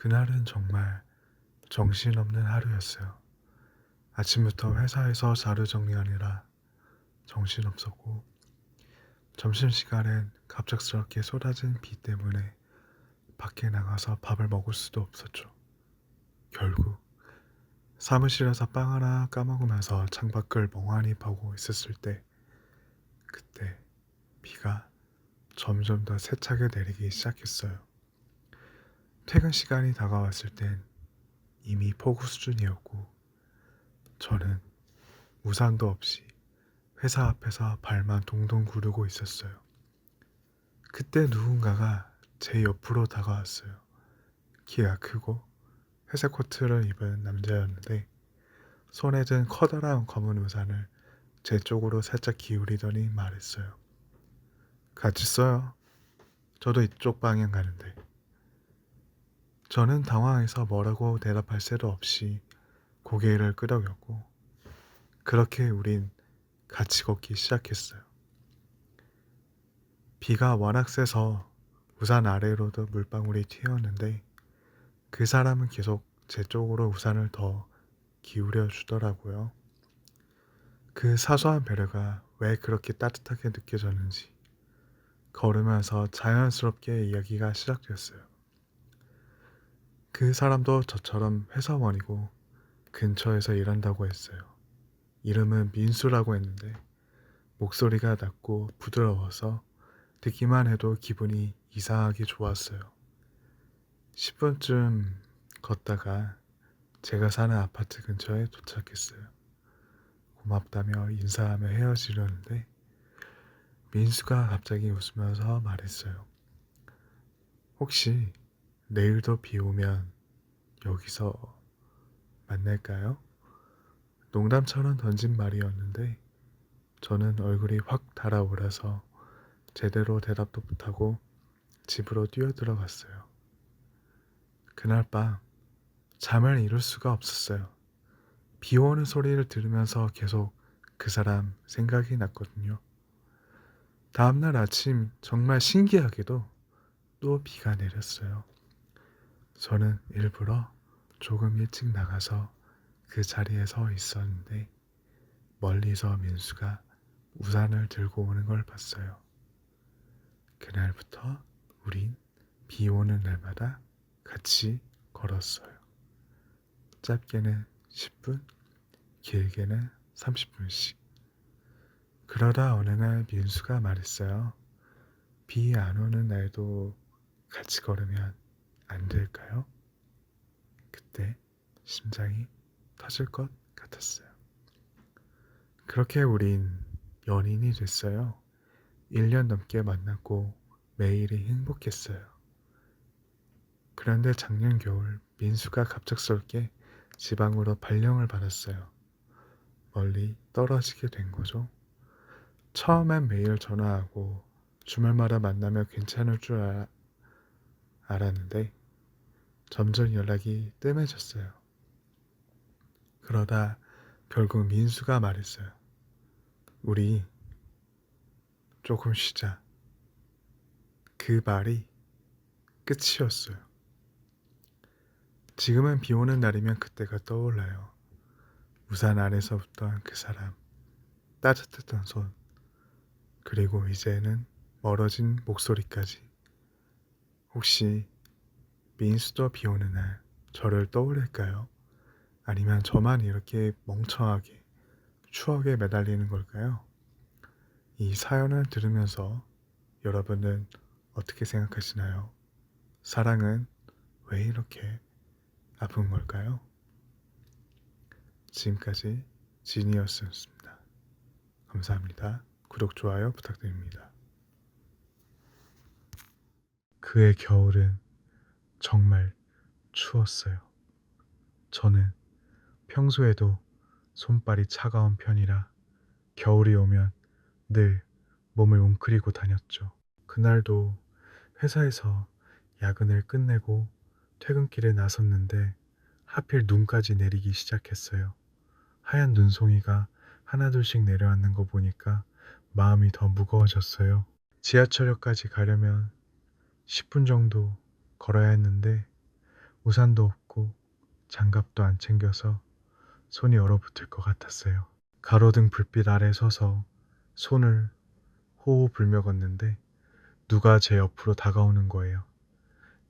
그날은 정말 정신없는 하루였어요. 아침부터 회사에서 자료 정리하느라 정신없었고, 점심시간엔 갑작스럽게 쏟아진 비 때문에 밖에 나가서 밥을 먹을 수도 없었죠. 결국 사무실에서 빵 하나 까먹으면서 창밖을 멍하니 보고 있었을 때, 그때 비가 점점 더 세차게 내리기 시작했어요. 퇴근 시간이 다가왔을 땐 이미 폭우 수준이었고, 저는 우산도 없이 회사 앞에서 발만 동동 구르고 있었어요. 그때 누군가가 제 옆으로 다가왔어요. 키가 크고 회색 코트를 입은 남자였는데, 손에 든 커다란 검은 우산을 제 쪽으로 살짝 기울이더니 말했어요. 같이 써요. 저도 이쪽 방향 가는데. 저는 당황해서 뭐라고 대답할 새도 없이 고개를 끄덕였고, 그렇게 우린 같이 걷기 시작했어요. 비가 워낙 세서 우산 아래로도 물방울이 튀었는데, 그 사람은 계속 제 쪽으로 우산을 더 기울여 주더라고요. 그 사소한 배려가 왜 그렇게 따뜻하게 느껴졌는지 걸으면서 자연스럽게 이야기가 시작됐어요. 그 사람도 저처럼 회사원이고 근처에서 일한다고 했어요. 이름은 민수라고 했는데, 목소리가 낮고 부드러워서 듣기만 해도 기분이 이상하게 좋았어요. 10분쯤 걷다가 제가 사는 아파트 근처에 도착했어요. 고맙다며 인사하며 헤어지려는데, 민수가 갑자기 웃으면서 말했어요. 혹시 내일도 비 오면 여기서 만날까요? 농담처럼 던진 말이었는데, 저는 얼굴이 확 달아오라서 제대로 대답도 못하고 집으로 뛰어들어갔어요. 그날 밤 잠을 이룰 수가 없었어요. 비 오는 소리를 들으면서 계속 그 사람 생각이 났거든요. 다음날 아침 정말 신기하게도 또 비가 내렸어요. 저는 일부러 조금 일찍 나가서 그 자리에 서 있었는데, 멀리서 민수가 우산을 들고 오는 걸 봤어요. 그날부터 우린 비 오는 날마다 같이 걸었어요. 짧게는 10분, 길게는 30분씩. 그러다 어느 날 민수가 말했어요. 비 안 오는 날도 같이 걸으면 안 될까요? 그때 심장이 터질 것 같았어요. 그렇게 우린 연인이 됐어요. 1년 넘게 만났고 매일이 행복했어요. 그런데 작년 겨울 민수가 갑작스럽게 지방으로 발령을 받았어요. 멀리 떨어지게 된 거죠. 처음엔 매일 전화하고 주말마다 만나면 괜찮을 줄 알았는데, 점점 연락이 뜸해졌어요. 그러다 결국 민수가 말했어요. 우리 조금 쉬자. 그 말이 끝이었어요. 지금은 비 오는 날이면 그때가 떠올라요. 우산 안에서 붙던 그 사람, 따뜻했던 손, 그리고 이제는 멀어진 목소리까지. 혹시 민수도 비 오는 날 저를 떠올릴까요? 아니면 저만 이렇게 멍청하게 추억에 매달리는 걸까요? 이 사연을 들으면서 여러분은 어떻게 생각하시나요? 사랑은 왜 이렇게 아픈 걸까요? 지금까지 지니어스였습니다. 감사합니다. 구독, 좋아요 부탁드립니다. 그의 겨울은 정말 추웠어요. 저는 평소에도 손발이 차가운 편이라 겨울이 오면 늘 몸을 웅크리고 다녔죠. 그날도 회사에서 야근을 끝내고 퇴근길에 나섰는데 하필 눈까지 내리기 시작했어요. 하얀 눈송이가 하나둘씩 내려앉는 거 보니까 마음이 더 무거워졌어요. 지하철역까지 가려면 10분 정도 걸어야 했는데 우산도 없고 장갑도 안 챙겨서 손이 얼어붙을 것 같았어요. 가로등 불빛 아래 서서 손을 호호 불며 걷는데 누가 제 옆으로 다가오는 거예요.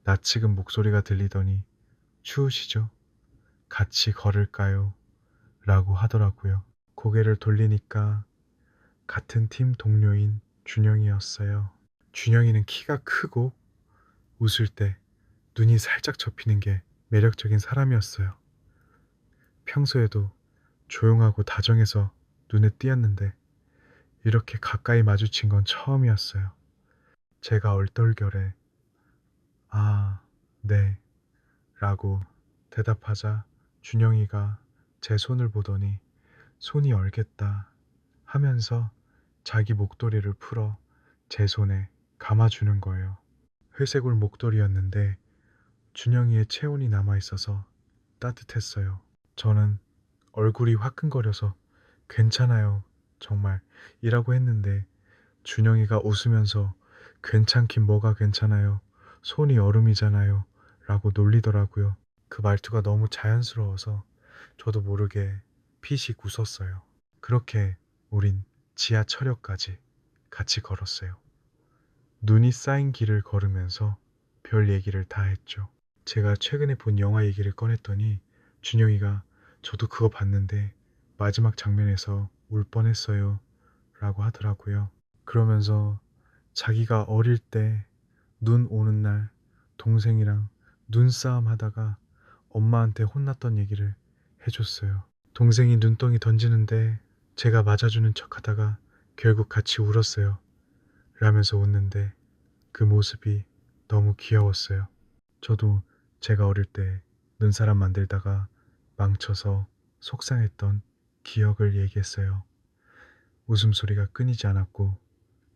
낯익은 목소리가 들리더니 추우시죠? 같이 걸을까요? 라고 하더라고요. 고개를 돌리니까 같은 팀 동료인 준영이었어요. 준영이는 키가 크고 웃을 때 눈이 살짝 접히는 게 매력적인 사람이었어요. 평소에도 조용하고 다정해서 눈에 띄었는데 이렇게 가까이 마주친 건 처음이었어요. 제가 얼떨결에 아, 네 라고 대답하자 준영이가 제 손을 보더니 손이 얼겠다 하면서 자기 목도리를 풀어 제 손에 감아주는 거예요. 회색울 목도리였는데 준영이의 체온이 남아있어서 따뜻했어요. 저는 얼굴이 화끈거려서 괜찮아요. 정말 이라고 했는데 준영이가 웃으면서 괜찮긴 뭐가 괜찮아요. 손이 얼음이잖아요. 라고 놀리더라고요. 그 말투가 너무 자연스러워서 저도 모르게 피식 웃었어요. 그렇게 우린 지하철역까지 같이 걸었어요. 눈이 쌓인 길을 걸으면서 별 얘기를 다 했죠. 제가 최근에 본 영화 얘기를 꺼냈더니 준영이가 저도 그거 봤는데 마지막 장면에서 울 뻔했어요. 라고 하더라고요. 그러면서 자기가 어릴 때 눈 오는 날 동생이랑 눈싸움 하다가 엄마한테 혼났던 얘기를 해줬어요. 동생이 눈덩이 던지는데 제가 맞아주는 척 하다가 결국 같이 울었어요. 라면서 웃는데 그 모습이 너무 귀여웠어요. 저도 제가 어릴 때 눈사람 만들다가 망쳐서 속상했던 기억을 얘기했어요. 웃음소리가 끊이지 않았고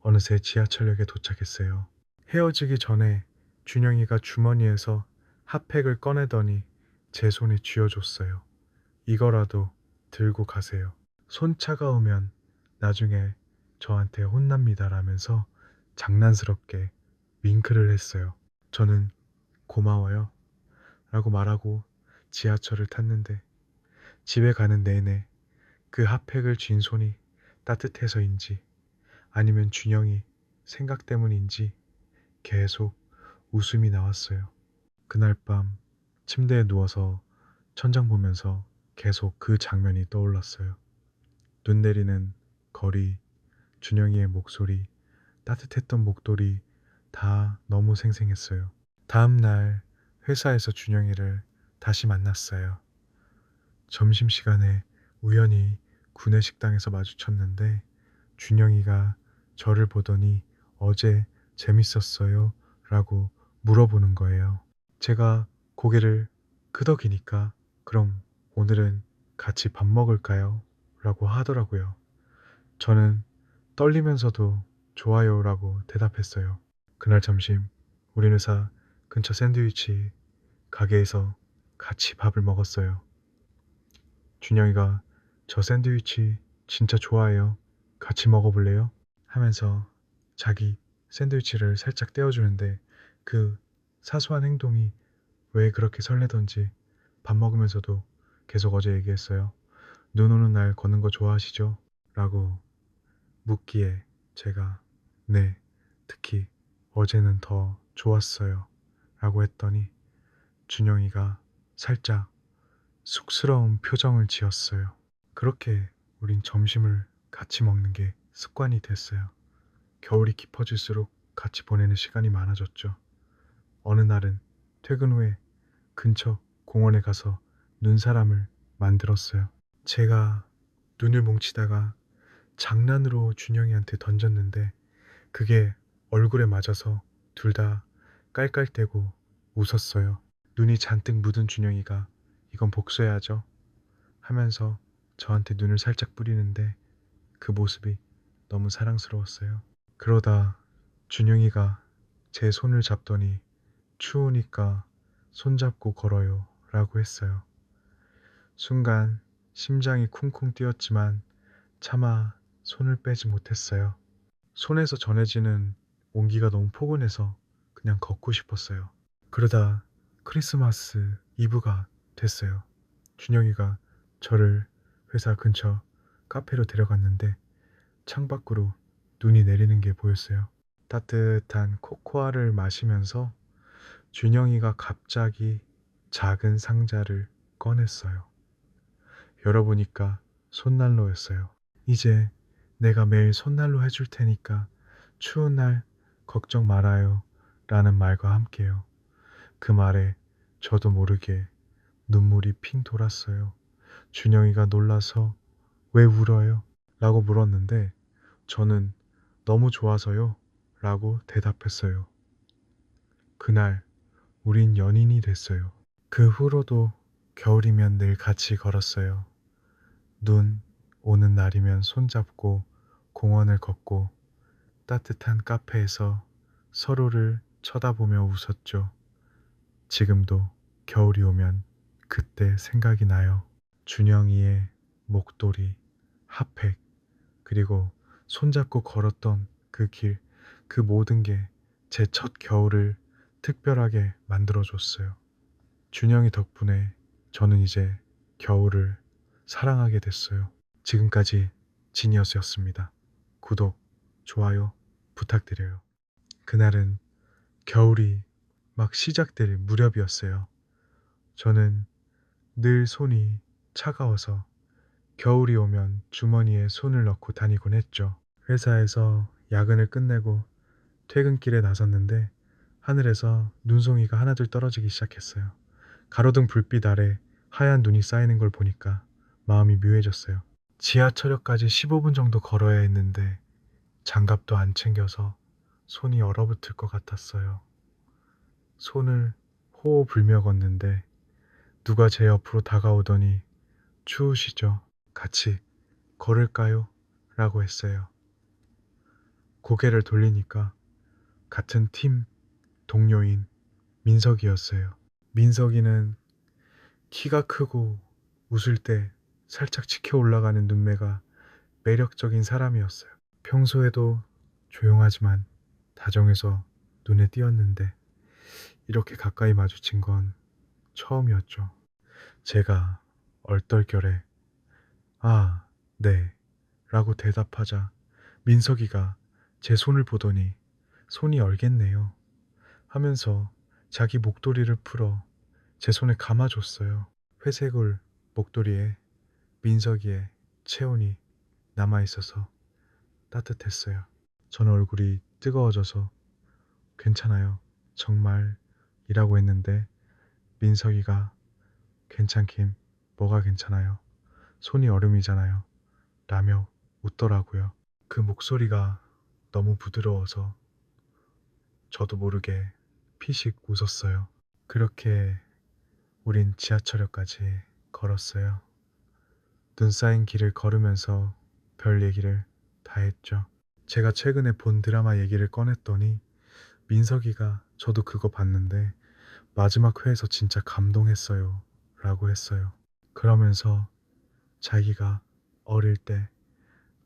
어느새 지하철역에 도착했어요. 헤어지기 전에 준영이가 주머니에서 핫팩을 꺼내더니 제 손에 쥐어줬어요. 이거라도 들고 가세요. 손 차가우면 나중에 저한테 혼납니다 라면서 장난스럽게 윙크를 했어요. 저는 고마워요 라고 말하고 지하철을 탔는데 집에 가는 내내 그 핫팩을 쥔 손이 따뜻해서인지 아니면 준영이 생각 때문인지 계속 웃음이 나왔어요. 그날 밤 침대에 누워서 천장 보면서 계속 그 장면이 떠올랐어요. 눈 내리는 거리, 준영이의 목소리, 따뜻했던 목도리 다 너무 생생했어요. 다음 날 회사에서 준영이를 다시 만났어요. 점심시간에 우연히 구내식당에서 마주쳤는데 준영이가 저를 보더니 어제 재밌었어요? 라고 물어보는 거예요. 제가 고개를 끄덕이니까 그럼 오늘은 같이 밥 먹을까요? 라고 하더라고요. 저는 떨리면서도 좋아요 라고 대답했어요. 그날 점심 우리 회사 근처 샌드위치 가게에서 같이 밥을 먹었어요. 준영이가 저 샌드위치 진짜 좋아해요. 같이 먹어볼래요? 하면서 자기 샌드위치를 살짝 떼어주는데 그 사소한 행동이 왜 그렇게 설레던지 밥 먹으면서도 계속 어제 얘기했어요. 눈 오는 날 걷는 거 좋아하시죠? 라고 묻기에 제가 네, 특히 어제는 더 좋았어요. 라고 했더니 준영이가 살짝 쑥스러운 표정을 지었어요. 그렇게 우린 점심을 같이 먹는 게 습관이 됐어요. 겨울이 깊어질수록 같이 보내는 시간이 많아졌죠. 어느 날은 퇴근 후에 근처 공원에 가서 눈사람을 만들었어요. 제가 눈을 뭉치다가 장난으로 준영이한테 던졌는데 그게 얼굴에 맞아서 둘 다 깔깔대고 웃었어요. 눈이 잔뜩 묻은 준영이가 이건 복수해야죠 하면서 저한테 눈을 살짝 뿌리는데 그 모습이 너무 사랑스러웠어요. 그러다 준영이가 제 손을 잡더니 추우니까 손잡고 걸어요 라고 했어요. 순간 심장이 쿵쿵 뛰었지만 차마 손을 빼지 못했어요. 손에서 전해지는 온기가 너무 포근해서 그냥 걷고 싶었어요. 그러다 크리스마스 이브가 됐어요. 준영이가 저를 회사 근처 카페로 데려갔는데 창밖으로 눈이 내리는 게 보였어요. 따뜻한 코코아를 마시면서 준영이가 갑자기 작은 상자를 꺼냈어요. 열어보니까 손난로였어요. 이제 내가 매일 손난로 해줄 테니까 추운 날 걱정 말아요 라는 말과 함께요. 그 말에 저도 모르게 눈물이 핑 돌았어요. 준영이가 놀라서 왜 울어요? 라고 물었는데 저는 너무 좋아서요 라고 대답했어요. 그날 우린 연인이 됐어요. 그 후로도 겨울이면 늘 같이 걸었어요. 눈 오는 날이면 손잡고 공원을 걷고 따뜻한 카페에서 서로를 쳐다보며 웃었죠. 지금도 겨울이 오면 그때 생각이 나요. 준영이의 목도리, 핫팩, 그리고 손잡고 걸었던 그 길, 그 모든 게 제 첫 겨울을 특별하게 만들어줬어요. 준영이 덕분에 저는 이제 겨울을 사랑하게 됐어요. 지금까지 지니어스였습니다. 구독, 좋아요 부탁드려요. 그날은 겨울이 막 시작될 무렵이었어요. 저는 늘 손이 차가워서 겨울이 오면 주머니에 손을 넣고 다니곤 했죠. 회사에서 야근을 끝내고 퇴근길에 나섰는데 하늘에서 눈송이가 하나둘 떨어지기 시작했어요. 가로등 불빛 아래 하얀 눈이 쌓이는 걸 보니까 마음이 묘해졌어요. 지하철역까지 15분 정도 걸어야 했는데 장갑도 안 챙겨서 손이 얼어붙을 것 같았어요. 손을 호호 불며 걷는데 누가 제 옆으로 다가오더니 추우시죠? 같이 걸을까요? 라고 했어요. 고개를 돌리니까 같은 팀 동료인 민석이었어요. 민석이는 키가 크고 웃을 때 살짝 치켜 올라가는 눈매가 매력적인 사람이었어요. 평소에도 조용하지만 다정해서 눈에 띄었는데 이렇게 가까이 마주친 건 처음이었죠. 제가 얼떨결에 아, 네 라고 대답하자 민석이가 제 손을 보더니 손이 얼겠네요 하면서 자기 목도리를 풀어 제 손에 감아줬어요. 회색 울 목도리에 민석이의 체온이 남아있어서 따뜻했어요. 저는 얼굴이 뜨거워져서 괜찮아요. 정말 이라고 했는데 민석이가 괜찮긴 뭐가 괜찮아요. 손이 얼음이잖아요. 라며 웃더라고요. 그 목소리가 너무 부드러워서 저도 모르게 피식 웃었어요. 그렇게 우린 지하철역까지 걸었어요. 눈 쌓인 길을 걸으면서 별 얘기를 다 했죠. 제가 최근에 본 드라마 얘기를 꺼냈더니 민석이가 저도 그거 봤는데 마지막 회에서 진짜 감동했어요 라고 했어요. 그러면서 자기가 어릴 때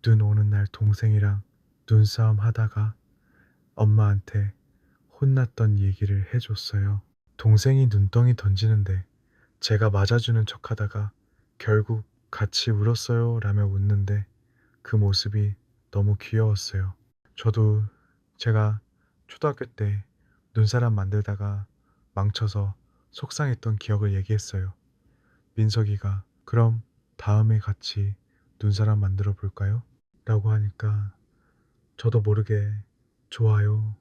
눈 오는 날 동생이랑 눈싸움 하다가 엄마한테 혼났던 얘기를 해줬어요. 동생이 눈덩이 던지는데 제가 맞아주는 척 하다가 결국 같이 울었어요 라며 웃는데 그 모습이 너무 귀여웠어요. 저도 제가 초등학교 때 눈사람 만들다가 망쳐서 속상했던 기억을 얘기했어요. 민석이가 그럼 다음에 같이 눈사람 만들어 볼까요? 라고 하니까 저도 모르게 좋아요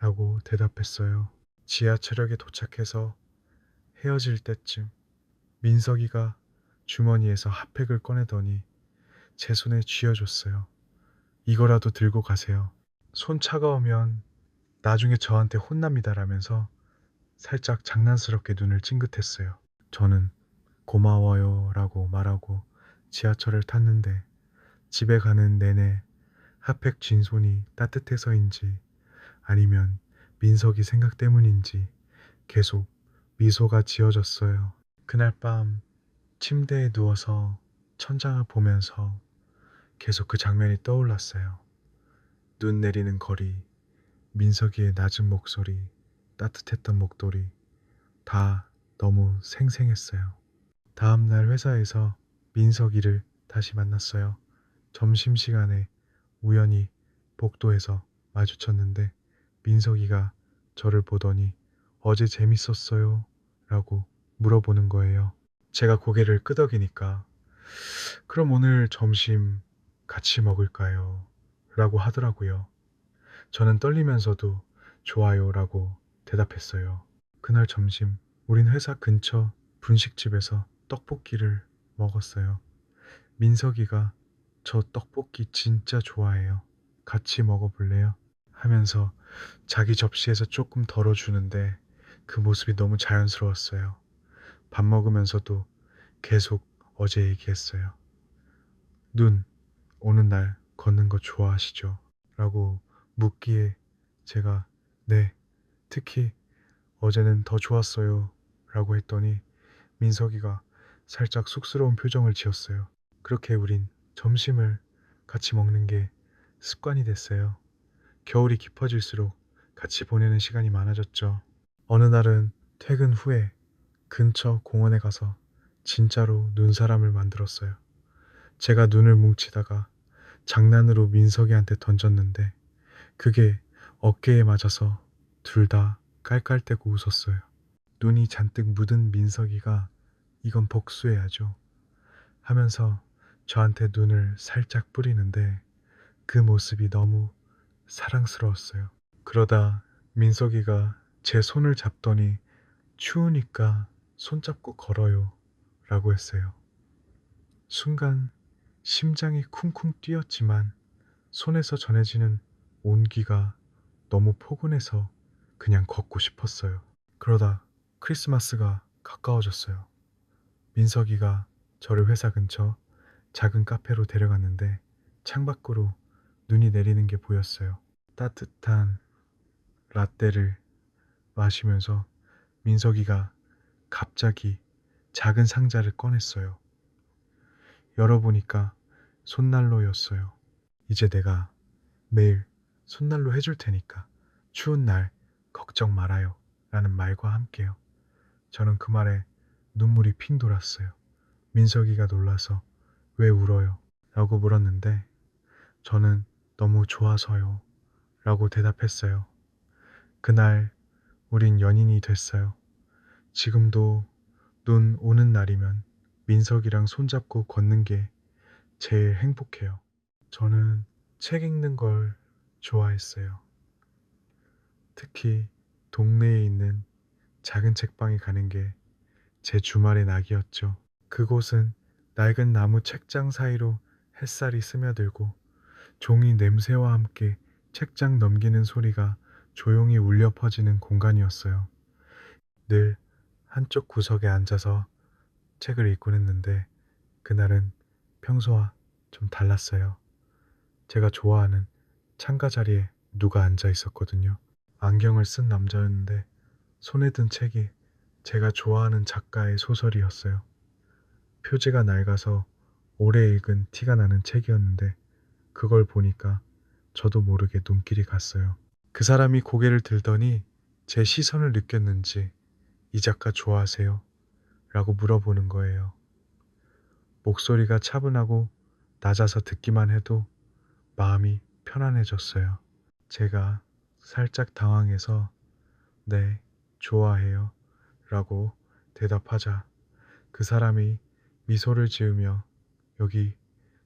라고 대답했어요. 지하철역에 도착해서 헤어질 때쯤 민석이가 주머니에서 핫팩을 꺼내더니 제 손에 쥐어줬어요. 이거라도 들고 가세요. 손 차가우면 나중에 저한테 혼납니다라면서 살짝 장난스럽게 눈을 찡긋했어요. 저는 고마워요 라고 말하고 지하철을 탔는데 집에 가는 내내 핫팩 쥔 손이 따뜻해서인지 아니면 민석이 생각 때문인지 계속 미소가 지어졌어요. 그날 밤 침대에 누워서 천장을 보면서 계속 그 장면이 떠올랐어요. 눈 내리는 거리, 민석이의 낮은 목소리, 따뜻했던 목도리, 다 너무 생생했어요. 다음날 회사에서 민석이를 다시 만났어요. 점심시간에 우연히 복도에서 마주쳤는데 민석이가 저를 보더니 어제 재밌었어요? 라고 물어보는 거예요. 제가 고개를 끄덕이니까 그럼 오늘 점심 같이 먹을까요? 라고 하더라고요. 저는 떨리면서도 좋아요 라고 대답했어요. 그날 점심 우린 회사 근처 분식집에서 떡볶이를 먹었어요. 민석이가 저 떡볶이 진짜 좋아해요. 같이 먹어볼래요? 하면서 자기 접시에서 조금 덜어주는데 그 모습이 너무 자연스러웠어요. 밥 먹으면서도 계속 어제 얘기했어요. 눈, 오는 날 걷는 거 좋아하시죠? 라고 묻기에 제가 네, 특히 어제는 더 좋았어요. 라고 했더니 민석이가 살짝 쑥스러운 표정을 지었어요. 그렇게 우린 점심을 같이 먹는 게 습관이 됐어요. 겨울이 깊어질수록 같이 보내는 시간이 많아졌죠. 어느 날은 퇴근 후에 근처 공원에 가서 진짜로 눈사람을 만들었어요. 제가 눈을 뭉치다가 장난으로 민석이한테 던졌는데 그게 어깨에 맞아서 둘 다 깔깔대고 웃었어요. 눈이 잔뜩 묻은 민석이가 이건 복수해야죠 하면서 저한테 눈을 살짝 뿌리는데 그 모습이 너무 사랑스러웠어요. 그러다 민석이가 제 손을 잡더니 추우니까 손잡고 걸어요 라고 했어요. 순간 심장이 쿵쿵 뛰었지만 손에서 전해지는 온기가 너무 포근해서 그냥 걷고 싶었어요. 그러다 크리스마스가 가까워졌어요. 민석이가 저를 회사 근처 작은 카페로 데려갔는데 창밖으로 눈이 내리는 게 보였어요. 따뜻한 라떼를 마시면서 민석이가 갑자기 작은 상자를 꺼냈어요. 열어보니까 손난로였어요. 이제 내가 매일 손난로 해줄 테니까 추운 날 걱정 말아요. 라는 말과 함께요. 저는 그 말에 눈물이 핑 돌았어요. 민석이가 놀라서 왜 울어요? 라고 물었는데 저는 너무 좋아서요. 라고 대답했어요. 그날 우린 연인이 됐어요. 지금도 눈 오는 날이면 민석이랑 손잡고 걷는 게 제일 행복해요. 저는 책 읽는 걸 좋아했어요. 특히 동네에 있는 작은 책방에 가는 게 제 주말의 낙이었죠. 그곳은 낡은 나무 책장 사이로 햇살이 스며들고 종이 냄새와 함께 책장 넘기는 소리가 조용히 울려 퍼지는 공간이었어요. 늘 한쪽 구석에 앉아서 책을 읽곤 했는데 그날은 평소와 좀 달랐어요. 제가 좋아하는 창가 자리에 누가 앉아 있었거든요. 안경을 쓴 남자였는데 손에 든 책이 제가 좋아하는 작가의 소설이었어요. 표지가 낡아서 오래 읽은 티가 나는 책이었는데 그걸 보니까 저도 모르게 눈길이 갔어요. 그 사람이 고개를 들더니 제 시선을 느꼈는지 이 작가 좋아하세요? 라고 물어보는 거예요. 목소리가 차분하고 낮아서 듣기만 해도 마음이 편안해졌어요. 제가 살짝 당황해서 네, 좋아해요. 라고 대답하자 그 사람이 미소를 지으며 여기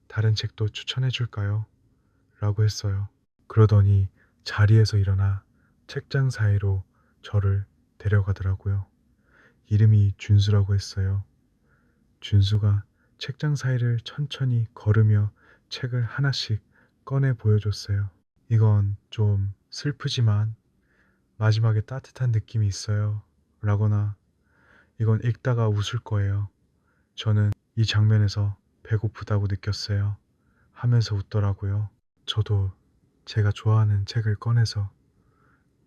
다른 책도 추천해 줄까요? 라고 했어요. 그러더니 자리에서 일어나 책장 사이로 저를 데려가더라고요. 이름이 준수라고 했어요. 준수가 책장 사이를 천천히 걸으며 책을 하나씩 꺼내 보여줬어요. 이건 좀 슬프지만 마지막에 따뜻한 느낌이 있어요. 라거나 이건 읽다가 웃을 거예요. 저는 이 장면에서 배고프다고 느꼈어요. 하면서 웃더라고요. 저도 제가 좋아하는 책을 꺼내서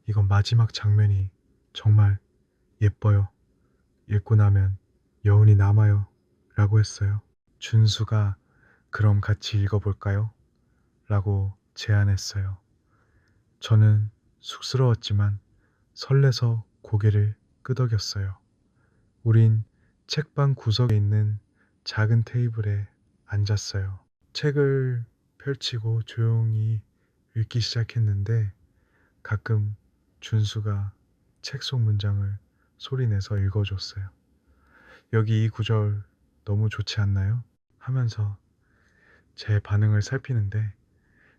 이건 마지막 장면이 정말 예뻐요. 읽고 나면 여운이 남아요. 라고 했어요. 준수가 그럼 같이 읽어볼까요? 라고 제안했어요. 저는 쑥스러웠지만 설레서 고개를 끄덕였어요. 우린 책방 구석에 있는 작은 테이블에 앉았어요. 책을 펼치고 조용히 읽기 시작했는데 가끔 준수가 책 속 문장을 소리내서 읽어줬어요. 여기 이 구절 너무 좋지 않나요? 하면서 제 반응을 살피는데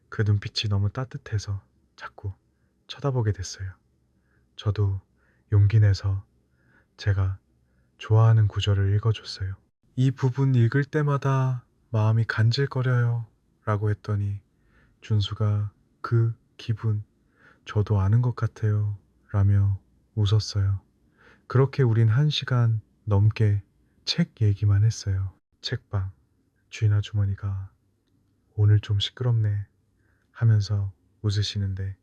그 눈빛이 너무 따뜻해서 자꾸 쳐다보게 됐어요. 저도 용기 내서 제가 좋아하는 구절을 읽어줬어요. 이 부분 읽을 때마다 마음이 간질거려요. 라고 했더니 준수가 그 기분 저도 아는 것 같아요. 라며 웃었어요. 그렇게 우린 1시간 넘게 책 얘기만 했어요. 책방 주인 아주머니가 오늘 좀 시끄럽네 하면서 웃으시는데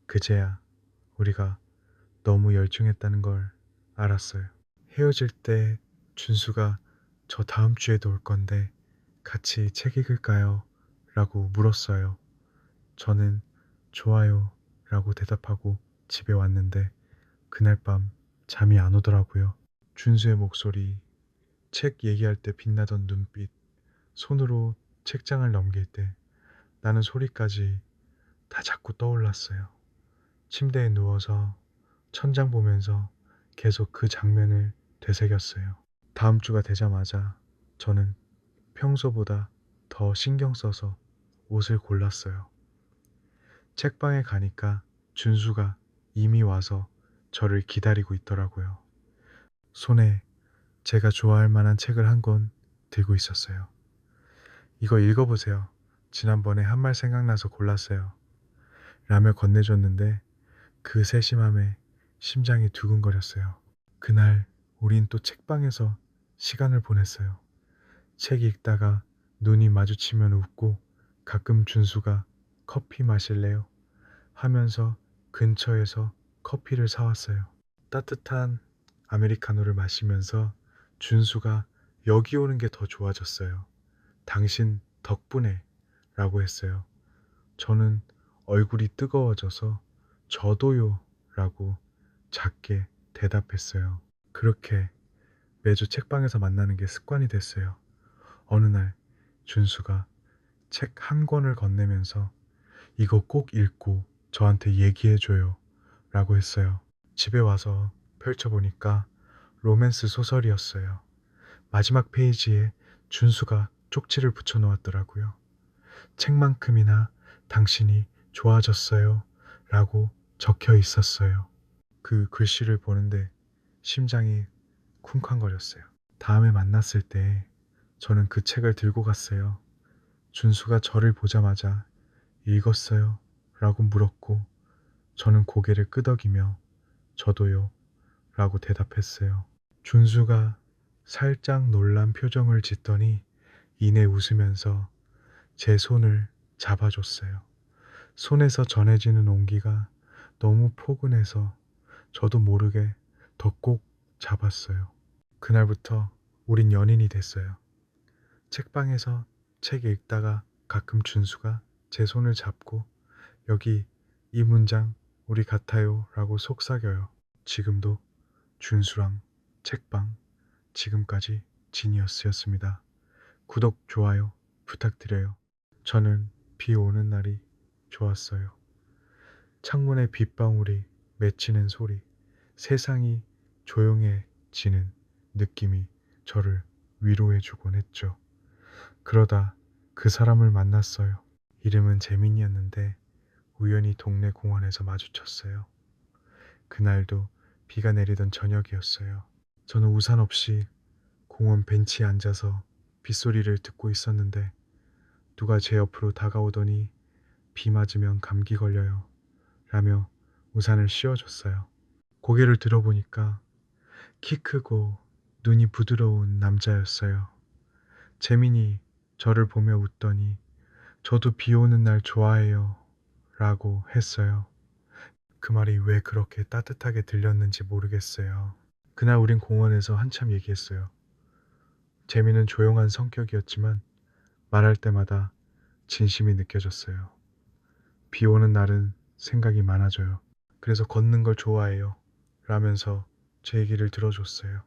그제야 우리가 너무 열중했다는 걸 알았어요. 헤어질 때 준수가 저 다음 주에도 올 건데 같이 책 읽을까요? 라고 물었어요. 저는 좋아요 라고 대답하고 집에 왔는데 그날 밤 잠이 안 오더라고요. 준수의 목소리, 책 얘기할 때 빛나던 눈빛, 손으로 책장을 넘길 때 나는 소리까지 다 자꾸 떠올랐어요. 침대에 누워서 천장 보면서 계속 그 장면을 되새겼어요. 다음 주가 되자마자 저는 평소보다 더 신경 써서 옷을 골랐어요. 책방에 가니까 준수가 이미 와서 저를 기다리고 있더라고요. 손에 제가 좋아할 만한 책을 한 권 들고 있었어요. 이거 읽어보세요. 지난번에 한 말 생각나서 골랐어요. 라며 건네줬는데 그 세심함에 심장이 두근거렸어요. 그날 우린 또 책방에서 시간을 보냈어요. 책 읽다가 눈이 마주치면 웃고 가끔 준수가 커피 마실래요? 하면서 근처에서 커피를 사왔어요. 따뜻한 아메리카노를 마시면서 준수가 여기 오는 게 더 좋아졌어요. 당신 덕분에 라고 했어요. 저는 얼굴이 뜨거워져서 저도요 라고 작게 대답했어요. 그렇게 매주 책방에서 만나는 게 습관이 됐어요. 어느 날 준수가 책 한 권을 건네면서 이거 꼭 읽고 저한테 얘기해줘요 라고 했어요. 집에 와서 펼쳐보니까 로맨스 소설이었어요. 마지막 페이지에 준수가 쪽지를 붙여놓았더라고요. 책만큼이나 당신이 좋아졌어요 라고 적혀 있었어요. 그 글씨를 보는데 심장이 쿵쾅거렸어요. 다음에 만났을 때 저는 그 책을 들고 갔어요. 준수가 저를 보자마자 읽었어요? 라고 물었고 저는 고개를 끄덕이며 저도요 라고 대답했어요. 준수가 살짝 놀란 표정을 짓더니 이내 웃으면서 제 손을 잡아줬어요. 손에서 전해지는 온기가 너무 포근해서 저도 모르게 더 꼭 잡았어요. 그날부터 우린 연인이 됐어요. 책방에서 책 읽다가 가끔 준수가 제 손을 잡고 여기 이 문장 우리 같아요 라고 속삭여요. 지금도 준수랑 책방 지금까지 지니어스였습니다. 구독, 좋아요 부탁드려요. 저는 비 오는 날이 좋았어요. 창문에 빗방울이 맺히는 소리, 세상이 조용해지는 느낌이 저를 위로해주곤 했죠. 그러다 그 사람을 만났어요. 이름은 재민이었는데 우연히 동네 공원에서 마주쳤어요. 그날도 비가 내리던 저녁이었어요. 저는 우산 없이 공원 벤치에 앉아서 빗소리를 듣고 있었는데 누가 제 옆으로 다가오더니 비 맞으면 감기 걸려요 라며 우산을 씌워줬어요. 고개를 들어보니까 키 크고 눈이 부드러운 남자였어요. 재민이 저를 보며 웃더니 저도 비 오는 날 좋아해요 라고 했어요. 그 말이 왜 그렇게 따뜻하게 들렸는지 모르겠어요. 그날 우린 공원에서 한참 얘기했어요. 재민은 조용한 성격이었지만 말할 때마다 진심이 느껴졌어요. 비 오는 날은 생각이 많아져요. 그래서 걷는 걸 좋아해요 라면서 제 얘기를 들어줬어요.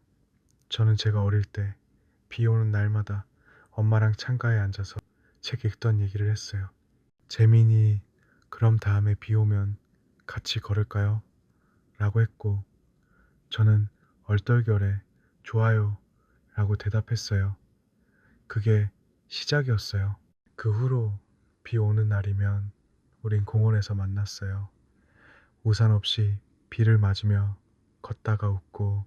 저는 제가 어릴 때 비 오는 날마다 엄마랑 창가에 앉아서 책 읽던 얘기를 했어요. 재민이, 그럼 다음에 비 오면 같이 걸을까요? 라고 했고, 저는 얼떨결에 좋아요 라고 대답했어요. 그게 시작이었어요. 그 후로 비 오는 날이면 우린 공원에서 만났어요. 우산 없이 비를 맞으며 걷다가 웃고,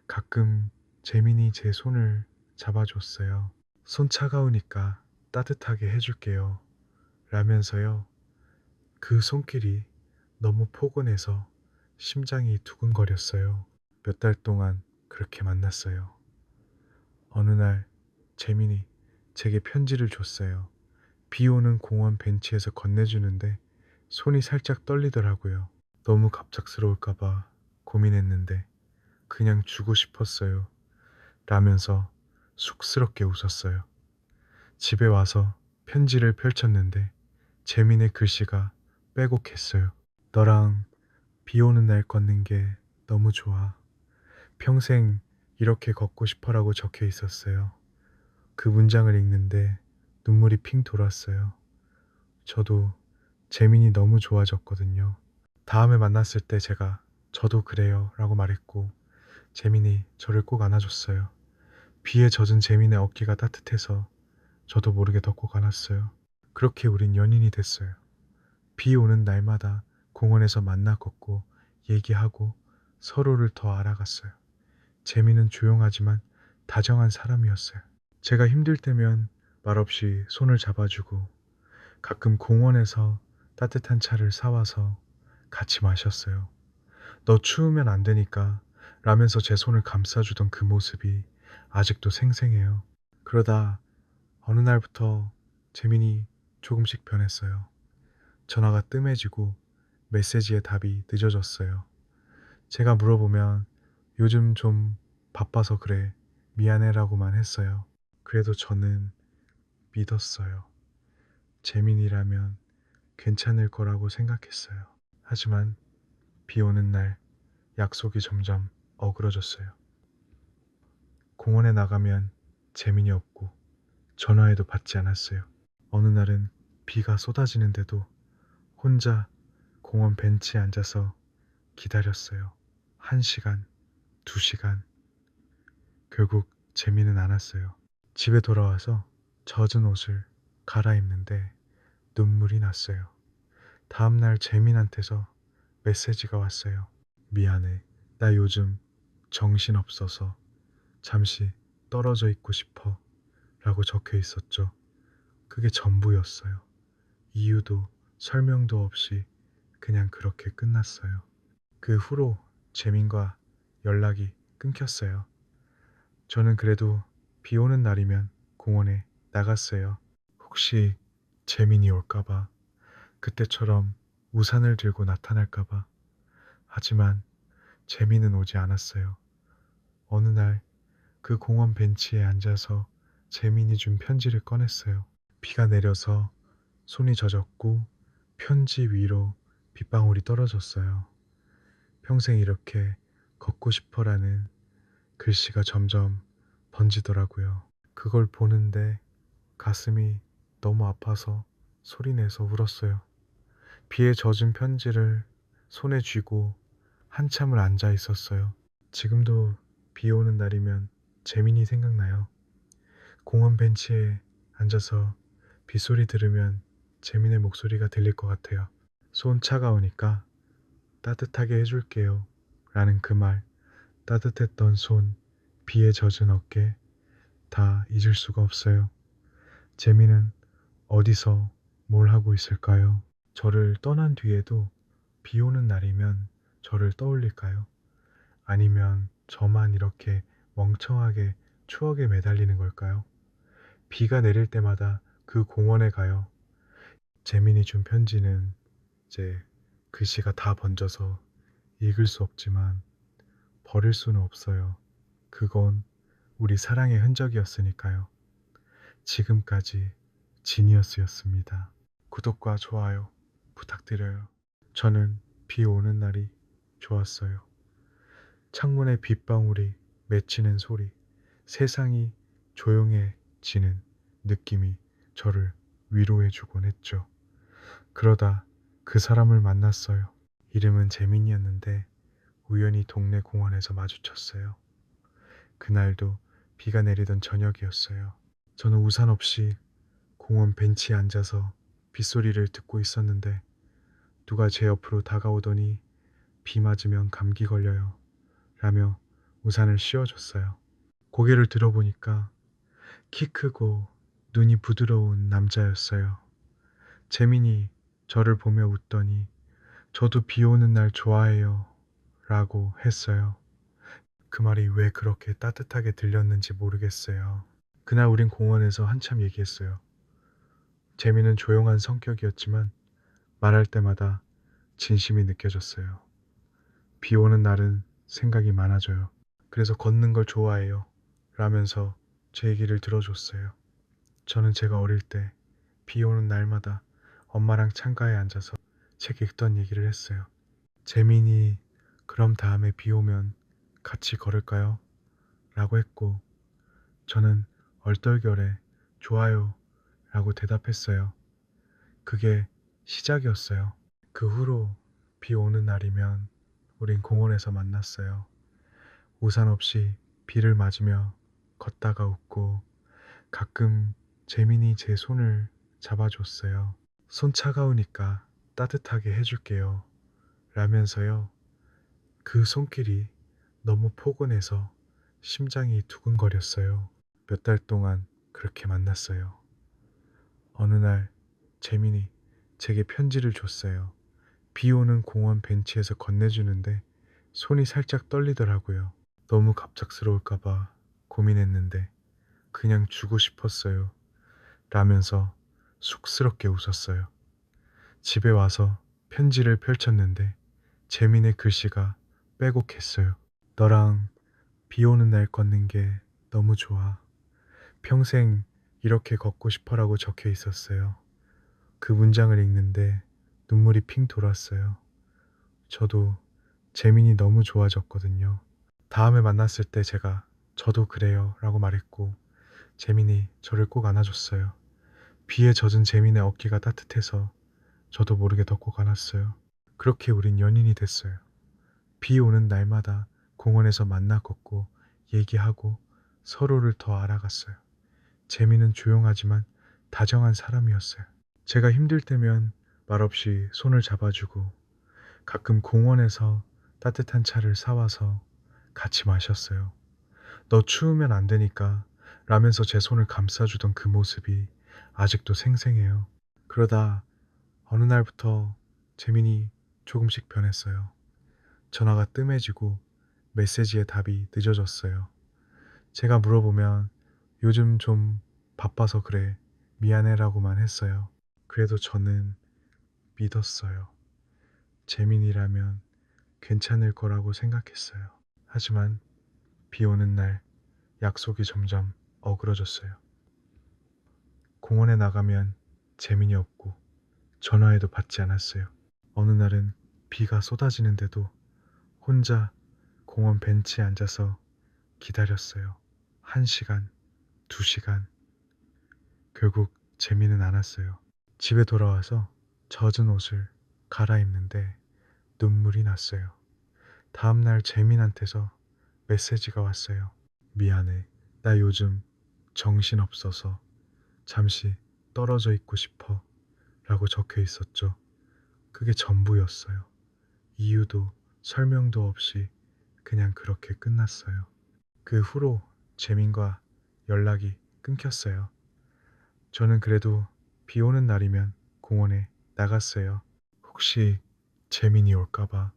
가끔 재민이 제 손을 잡아줬어요. 손 차가우니까 따뜻하게 해줄게요. 라면서요. 그 손길이 너무 포근해서 심장이 두근거렸어요. 몇 달 동안 그렇게 만났어요. 어느 날 재민이 제게 편지를 줬어요. 비 오는 공원 벤치에서 건네주는데 손이 살짝 떨리더라고요. 너무 갑작스러울까봐 고민했는데 그냥 주고 싶었어요. 라면서 쑥스럽게 웃었어요. 집에 와서 편지를 펼쳤는데 재민의 글씨가 빼곡했어요. 너랑 비 오는 날 걷는 게 너무 좋아. 평생 이렇게 걷고 싶어라고 적혀 있었어요. 그 문장을 읽는데 눈물이 핑 돌았어요. 저도 재민이 너무 좋아졌거든요. 다음에 만났을 때 제가 저도 그래요 라고 말했고 재민이 저를 꼭 안아줬어요. 비에 젖은 재민의 어깨가 따뜻해서 저도 모르게 더 꼭 안았어요. 그렇게 우린 연인이 됐어요. 비 오는 날마다 공원에서 만나 걷고 얘기하고 서로를 더 알아갔어요. 재민은 조용하지만 다정한 사람이었어요. 제가 힘들 때면 말없이 손을 잡아주고 가끔 공원에서 따뜻한 차를 사와서 같이 마셨어요. 너 추우면 안 되니까 라면서 제 손을 감싸주던 그 모습이 아직도 생생해요. 그러다 어느 날부터 재민이 조금씩 변했어요. 전화가 뜸해지고 메시지의 답이 늦어졌어요. 제가 물어보면 요즘 좀 바빠서 그래. 미안해라고만 했어요. 그래도 저는 믿었어요. 재민이라면 괜찮을 거라고 생각했어요. 하지만 비 오는 날 약속이 점점 어그러졌어요. 공원에 나가면 재민이 없고 전화해도 받지 않았어요. 어느 날은 비가 쏟아지는데도 혼자 공원 벤치에 앉아서 기다렸어요. 1시간, 2시간. 결국 재미는 안 왔어요. 집에 돌아와서 젖은 옷을 갈아입는데 눈물이 났어요. 다음날 재민한테서 메시지가 왔어요. 미안해. 나 요즘 정신없어서 잠시 떨어져 있고 싶어. 라고 적혀 있었죠. 그게 전부였어요. 이유도 설명도 없이 그냥 그렇게 끝났어요. 그 후로 재민과 연락이 끊겼어요. 저는 그래도 비 오는 날이면 공원에 나갔어요. 혹시 재민이 올까봐, 그때처럼 우산을 들고 나타날까봐. 하지만 재민은 오지 않았어요. 어느 날 그 공원 벤치에 앉아서 재민이 준 편지를 꺼냈어요. 비가 내려서 손이 젖었고 편지 위로 빗방울이 떨어졌어요. 평생 이렇게 걷고 싶어라는 글씨가 점점 번지더라고요. 그걸 보는데 가슴이 너무 아파서 소리내서 울었어요. 비에 젖은 편지를 손에 쥐고 한참을 앉아 있었어요. 지금도 비 오는 날이면 재민이 생각나요. 공원 벤치에 앉아서 빗소리 들으면 재민의 목소리가 들릴 것 같아요. 손 차가우니까 따뜻하게 해줄게요. 라는 그 말, 따뜻했던 손, 비에 젖은 어깨, 다 잊을 수가 없어요. 재민은 어디서 뭘 하고 있을까요? 저를 떠난 뒤에도 비 오는 날이면 저를 떠올릴까요? 아니면 저만 이렇게 멍청하게 추억에 매달리는 걸까요? 비가 내릴 때마다 그 공원에 가요. 재민이 준 편지는 이제 글씨가 다 번져서 읽을 수 없지만 버릴 수는 없어요. 그건 우리 사랑의 흔적이었으니까요. 지금까지 지니어스였습니다. 구독과 좋아요 부탁드려요. 저는 비 오는 날이 좋았어요. 창문에 빗방울이 맺히는 소리, 세상이 조용해지는 느낌이 저를 위로해주곤 했죠. 그러다 그 사람을 만났어요. 이름은 재민이었는데 우연히 동네 공원에서 마주쳤어요. 그날도 비가 내리던 저녁이었어요. 저는 우산 없이 공원 벤치에 앉아서 빗소리를 듣고 있었는데 누가 제 옆으로 다가오더니 비 맞으면 감기 걸려요 라며 우산을 씌워줬어요. 고개를 들어보니까 키 크고 눈이 부드러운 남자였어요. 재민이 저를 보며 웃더니 저도 비 오는 날 좋아해요 라고 했어요. 그 말이 왜 그렇게 따뜻하게 들렸는지 모르겠어요. 그날 우린 공원에서 한참 얘기했어요. 재민은 조용한 성격이었지만 말할 때마다 진심이 느껴졌어요. 비 오는 날은 생각이 많아져요. 그래서 걷는 걸 좋아해요 라면서 제 얘기를 들어줬어요. 저는 제가 어릴 때 비 오는 날마다 엄마랑 창가에 앉아서 책 읽던 얘기를 했어요. 재민이 그럼 다음에 비 오면 같이 걸을까요? 라고 했고 저는 얼떨결에 좋아요 라고 대답했어요. 그게 시작이었어요. 그 후로 비 오는 날이면 우린 공원에서 만났어요. 우산 없이 비를 맞으며 걷다가 웃고 가끔 재민이 제 손을 잡아줬어요. 손 차가우니까 따뜻하게 해줄게요 라면서요. 그 손길이 너무 포근해서 심장이 두근거렸어요. 몇 달 동안 그렇게 만났어요. 어느 날 재민이 제게 편지를 줬어요. 비 오는 공원 벤치에서 건네주는데 손이 살짝 떨리더라고요. 너무 갑작스러울까봐 고민했는데 그냥 주고 싶었어요 라면서 쑥스럽게 웃었어요. 집에 와서 편지를 펼쳤는데 재민의 글씨가 빼곡했어요. 너랑 비 오는 날 걷는 게 너무 좋아. 평생 이렇게 걷고 싶어라고 적혀 있었어요. 그 문장을 읽는데 눈물이 핑 돌았어요. 저도 재민이 너무 좋아졌거든요. 다음에 만났을 때 제가 저도 그래요 라고 말했고 재민이 저를 꼭 안아줬어요. 비에 젖은 재민의 어깨가 따뜻해서 저도 모르게 더 꼭 안았어요. 그렇게 우린 연인이 됐어요. 비 오는 날마다 공원에서 만나 걷고 얘기하고 서로를 더 알아갔어요. 재민은 조용하지만 다정한 사람이었어요. 제가 힘들 때면 말없이 손을 잡아주고 가끔 공원에서 따뜻한 차를 사와서 같이 마셨어요. 너 추우면 안 되니까 라면서 제 손을 감싸주던 그 모습이 아직도 생생해요. 그러다 어느 날부터 재민이 조금씩 변했어요. 전화가 뜸해지고 메시지의 답이 늦어졌어요. 제가 물어보면 요즘 좀 바빠서 그래. 미안해라고만 했어요. 그래도 저는 믿었어요. 재민이라면 괜찮을 거라고 생각했어요. 하지만 비 오는 날 약속이 점점 어그러졌어요. 공원에 나가면 재민이 없고 전화해도 받지 않았어요. 어느 날은 비가 쏟아지는데도 혼자 공원 벤치에 앉아서 기다렸어요. 1시간, 2시간. 결국 재미는 안 왔어요. 집에 돌아와서 젖은 옷을 갈아입는데 눈물이 났어요. 다음날 재민한테서 메시지가 왔어요. 미안해. 나 요즘 정신없어서 잠시 떨어져 있고 싶어. 라고 적혀 있었죠. 그게 전부였어요. 이유도 설명도 없이 그냥 그렇게 끝났어요. 그 후로 재민과 연락이 끊겼어요. 저는 그래도 비 오는 날이면 공원에 나갔어요. 혹시 재민이 올까봐,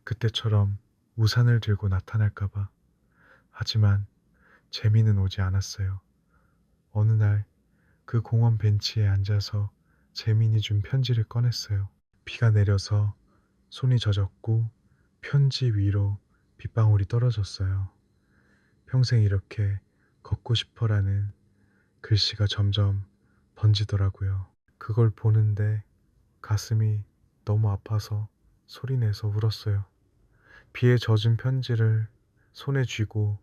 그때처럼 우산을 들고 나타날까봐. 하지만 재민은 오지 않았어요. 어느 날 그 공원 벤치에 앉아서 재민이 준 편지를 꺼냈어요. 비가 내려서 손이 젖었고 편지 위로 빗방울이 떨어졌어요. 평생 이렇게 걷고 싶어라는 글씨가 점점 번지더라고요. 그걸 보는데 가슴이 너무 아파서 소리내서 울었어요. 비에 젖은 편지를 손에 쥐고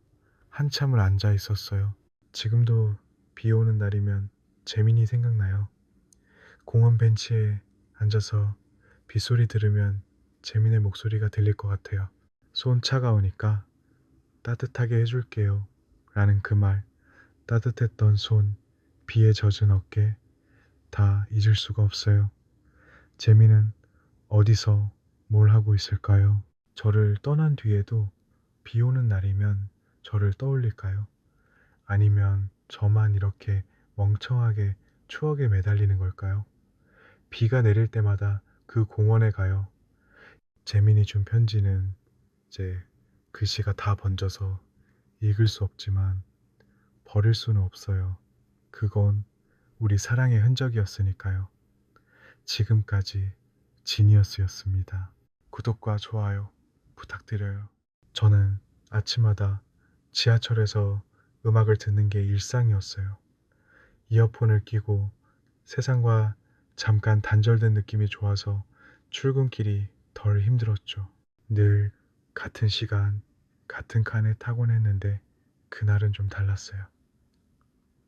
한참을 앉아 있었어요. 지금도 비 오는 날이면 재민이 생각나요. 공원 벤치에 앉아서 빗소리 들으면 재민의 목소리가 들릴 것 같아요. 손 차가우니까 따뜻하게 해줄게요. 라는 그 말, 따뜻했던 손, 비에 젖은 어깨, 다 잊을 수가 없어요. 재민은 어디서 뭘 하고 있을까요? 저를 떠난 뒤에도 비 오는 날이면 저를 떠올릴까요? 아니면 저만 이렇게 멍청하게 추억에 매달리는 걸까요? 비가 내릴 때마다 그 공원에 가요. 재민이 준 편지는 이제 글씨가 다 번져서 읽을 수 없지만 버릴 수는 없어요. 그건 우리 사랑의 흔적이었으니까요. 지금까지 지니어스였습니다. 구독과 좋아요 부탁드려요. 저는 아침마다 지하철에서 음악을 듣는 게 일상이었어요. 이어폰을 끼고 세상과 잠깐 단절된 느낌이 좋아서 출근길이 덜 힘들었죠. 늘 같은 시간, 같은 칸에 타곤 했는데 그날은 좀 달랐어요.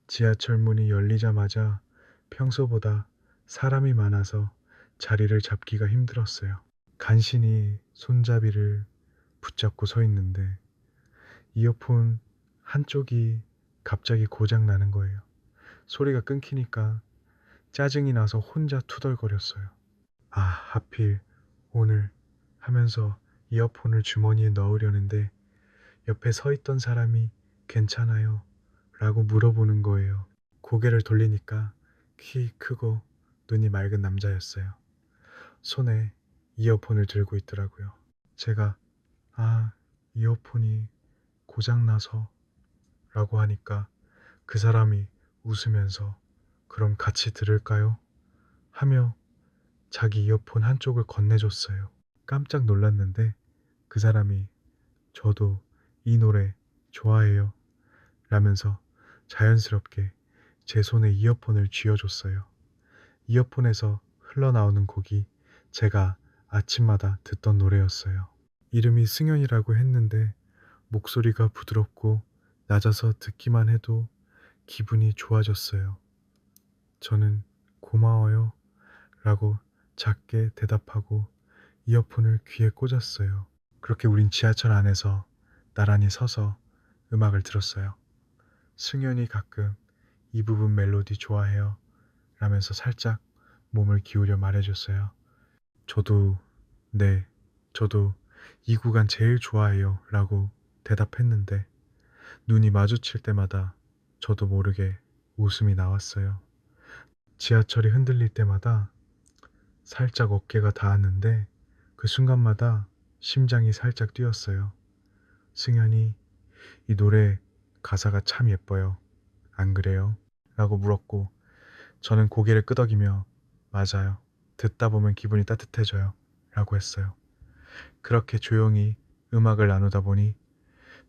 지하철 문이 열리자마자 평소보다 사람이 많아서 자리를 잡기가 힘들었어요. 간신히 손잡이를 붙잡고 서 있는데 이어폰 한쪽이 갑자기 고장 나는 거예요. 소리가 끊기니까 짜증이 나서 혼자 투덜거렸어요. 아, 하필 오늘 하면서 이어폰을 주머니에 넣으려는데 옆에 서 있던 사람이 괜찮아요? 라고 물어보는 거예요. 고개를 돌리니까 키 크고 눈이 맑은 남자였어요. 손에 이어폰을 들고 있더라고요. 제가 이어폰이 고장나서 라고 하니까 그 사람이 웃으면서 그럼 같이 들을까요? 하며 자기 이어폰 한쪽을 건네줬어요. 깜짝 놀랐는데 그 사람이 저도 이 노래 좋아해요 라면서 자연스럽게 제 손에 이어폰을 쥐어줬어요. 이어폰에서 흘러나오는 곡이 제가 아침마다 듣던 노래였어요. 이름이 승현이라고 했는데 목소리가 부드럽고 낮아서 듣기만 해도 기분이 좋아졌어요. 저는 고마워요 라고 작게 대답하고 이어폰을 귀에 꽂았어요. 그렇게 우린 지하철 안에서 나란히 서서 음악을 들었어요. 승현이 가끔 이 부분 멜로디 좋아해요 라면서 살짝 몸을 기울여 말해줬어요. 저도 네, 저도 이 구간 제일 좋아해요 라고 대답했는데 눈이 마주칠 때마다 저도 모르게 웃음이 나왔어요. 지하철이 흔들릴 때마다 살짝 어깨가 닿았는데 그 순간마다 심장이 살짝 뛰었어요. 승현이 이 노래 가사가 참 예뻐요. 안 그래요? 라고 물었고 저는 고개를 끄덕이며 맞아요. 듣다 보면 기분이 따뜻해져요. 라고 했어요. 그렇게 조용히 음악을 나누다 보니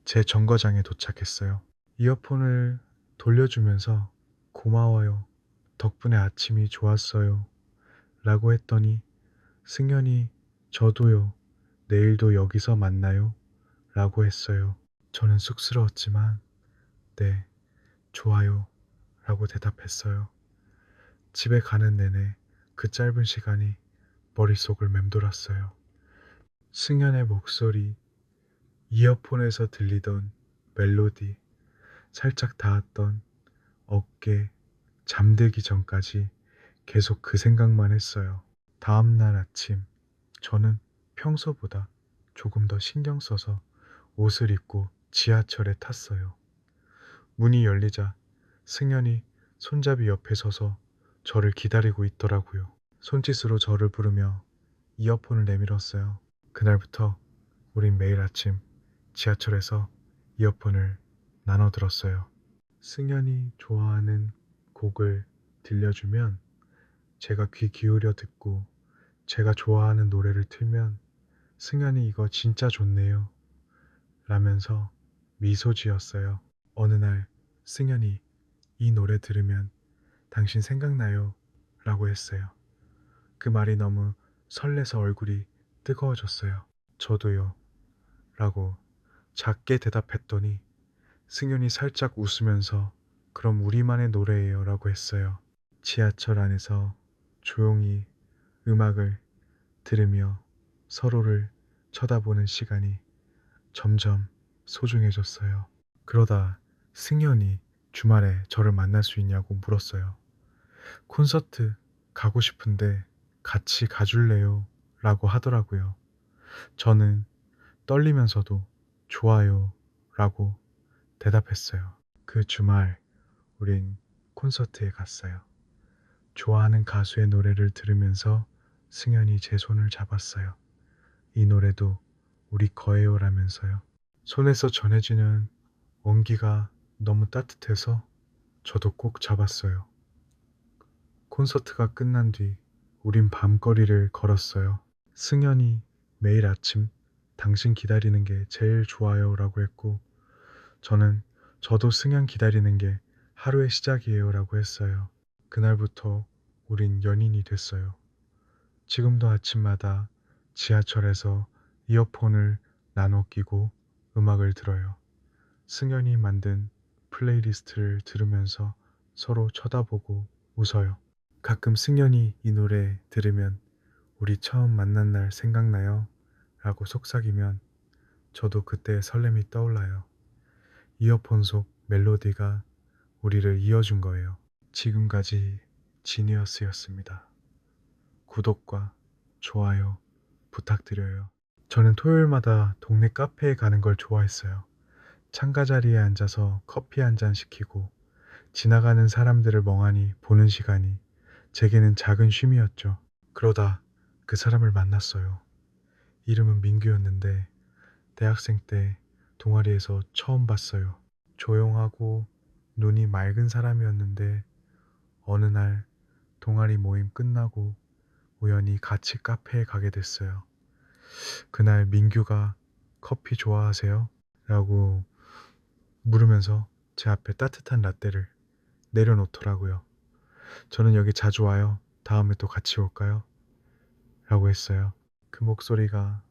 제 정거장에 도착했어요. 이어폰을 돌려주면서 고마워요. 덕분에 아침이 좋았어요. 라고 했더니 승현이 저도요. 내일도 여기서 만나요. 라고 했어요. 저는 쑥스러웠지만 네, 좋아요. 라고 대답했어요. 집에 가는 내내 그 짧은 시간이 머릿속을 맴돌았어요. 승현의 목소리, 이어폰에서 들리던 멜로디, 살짝 닿았던 어깨, 잠들기 전까지 계속 그 생각만 했어요. 다음날 아침, 저는 평소보다 조금 더 신경 써서 옷을 입고 지하철에 탔어요. 문이 열리자 승현이 손잡이 옆에 서서 저를 기다리고 있더라고요. 손짓으로 저를 부르며 이어폰을 내밀었어요. 그날부터 우린 매일 아침 지하철에서 이어폰을 나눠 들었어요. 승현이 좋아하는 곡을 들려주면 제가 귀 기울여 듣고 제가 좋아하는 노래를 틀면 승현이 이거 진짜 좋네요 라면서 미소 지었어요. 어느 날 승현이 이 노래 들으면 당신 생각나요 라고 했어요. 그 말이 너무 설레서 얼굴이 뜨거워졌어요. 저도요 라고 작게 대답했더니 승현이 살짝 웃으면서 그럼 우리만의 노래예요 라고 했어요. 지하철 안에서 조용히 음악을 들으며 서로를 쳐다보는 시간이 점점 소중해졌어요. 그러다 승현이 주말에 저를 만날 수 있냐고 물었어요. 콘서트 가고 싶은데 같이 가줄래요? 라고 하더라고요. 저는 떨리면서도 좋아요 라고 대답했어요. 그 주말 우린 콘서트에 갔어요. 좋아하는 가수의 노래를 들으면서 승현이 제 손을 잡았어요. 이 노래도 우리 거예요라면서요. 손에서 전해지는 온기가 너무 따뜻해서 저도 꼭 잡았어요. 콘서트가 끝난 뒤 우린 밤거리를 걸었어요. 승현이 매일 아침 당신 기다리는 게 제일 좋아요 라고 했고 저는 저도 승현 기다리는 게 하루의 시작이에요 라고 했어요. 그날부터 우린 연인이 됐어요. 지금도 아침마다 지하철에서 이어폰을 나눠 끼고 음악을 들어요. 승현이 만든 플레이리스트를 들으면서 서로 쳐다보고 웃어요. 가끔 승현이 이 노래 들으면 우리 처음 만난 날 생각나요? 라고 속삭이면 저도 그때의 설렘이 떠올라요. 이어폰 속 멜로디가 우리를 이어준 거예요. 지금까지 지니어스였습니다. 구독과 좋아요 부탁드려요. 저는 토요일마다 동네 카페에 가는 걸 좋아했어요. 창가 자리에 앉아서 커피 한 잔 시키고 지나가는 사람들을 멍하니 보는 시간이 제게는 작은 쉼이었죠. 그러다 그 사람을 만났어요. 이름은 민규였는데 대학생 때 동아리에서 처음 봤어요. 조용하고 눈이 맑은 사람이었는데 어느 날 동아리 모임 끝나고 우연히 같이 카페에 가게 됐어요. 그날 민규가 커피 좋아하세요? 라고 물으면서 제 앞에 따뜻한 라떼를 내려놓더라고요. 저는 여기 자주 와요. 다음에 또 같이 올까요? 라고 했어요. 그 목소리가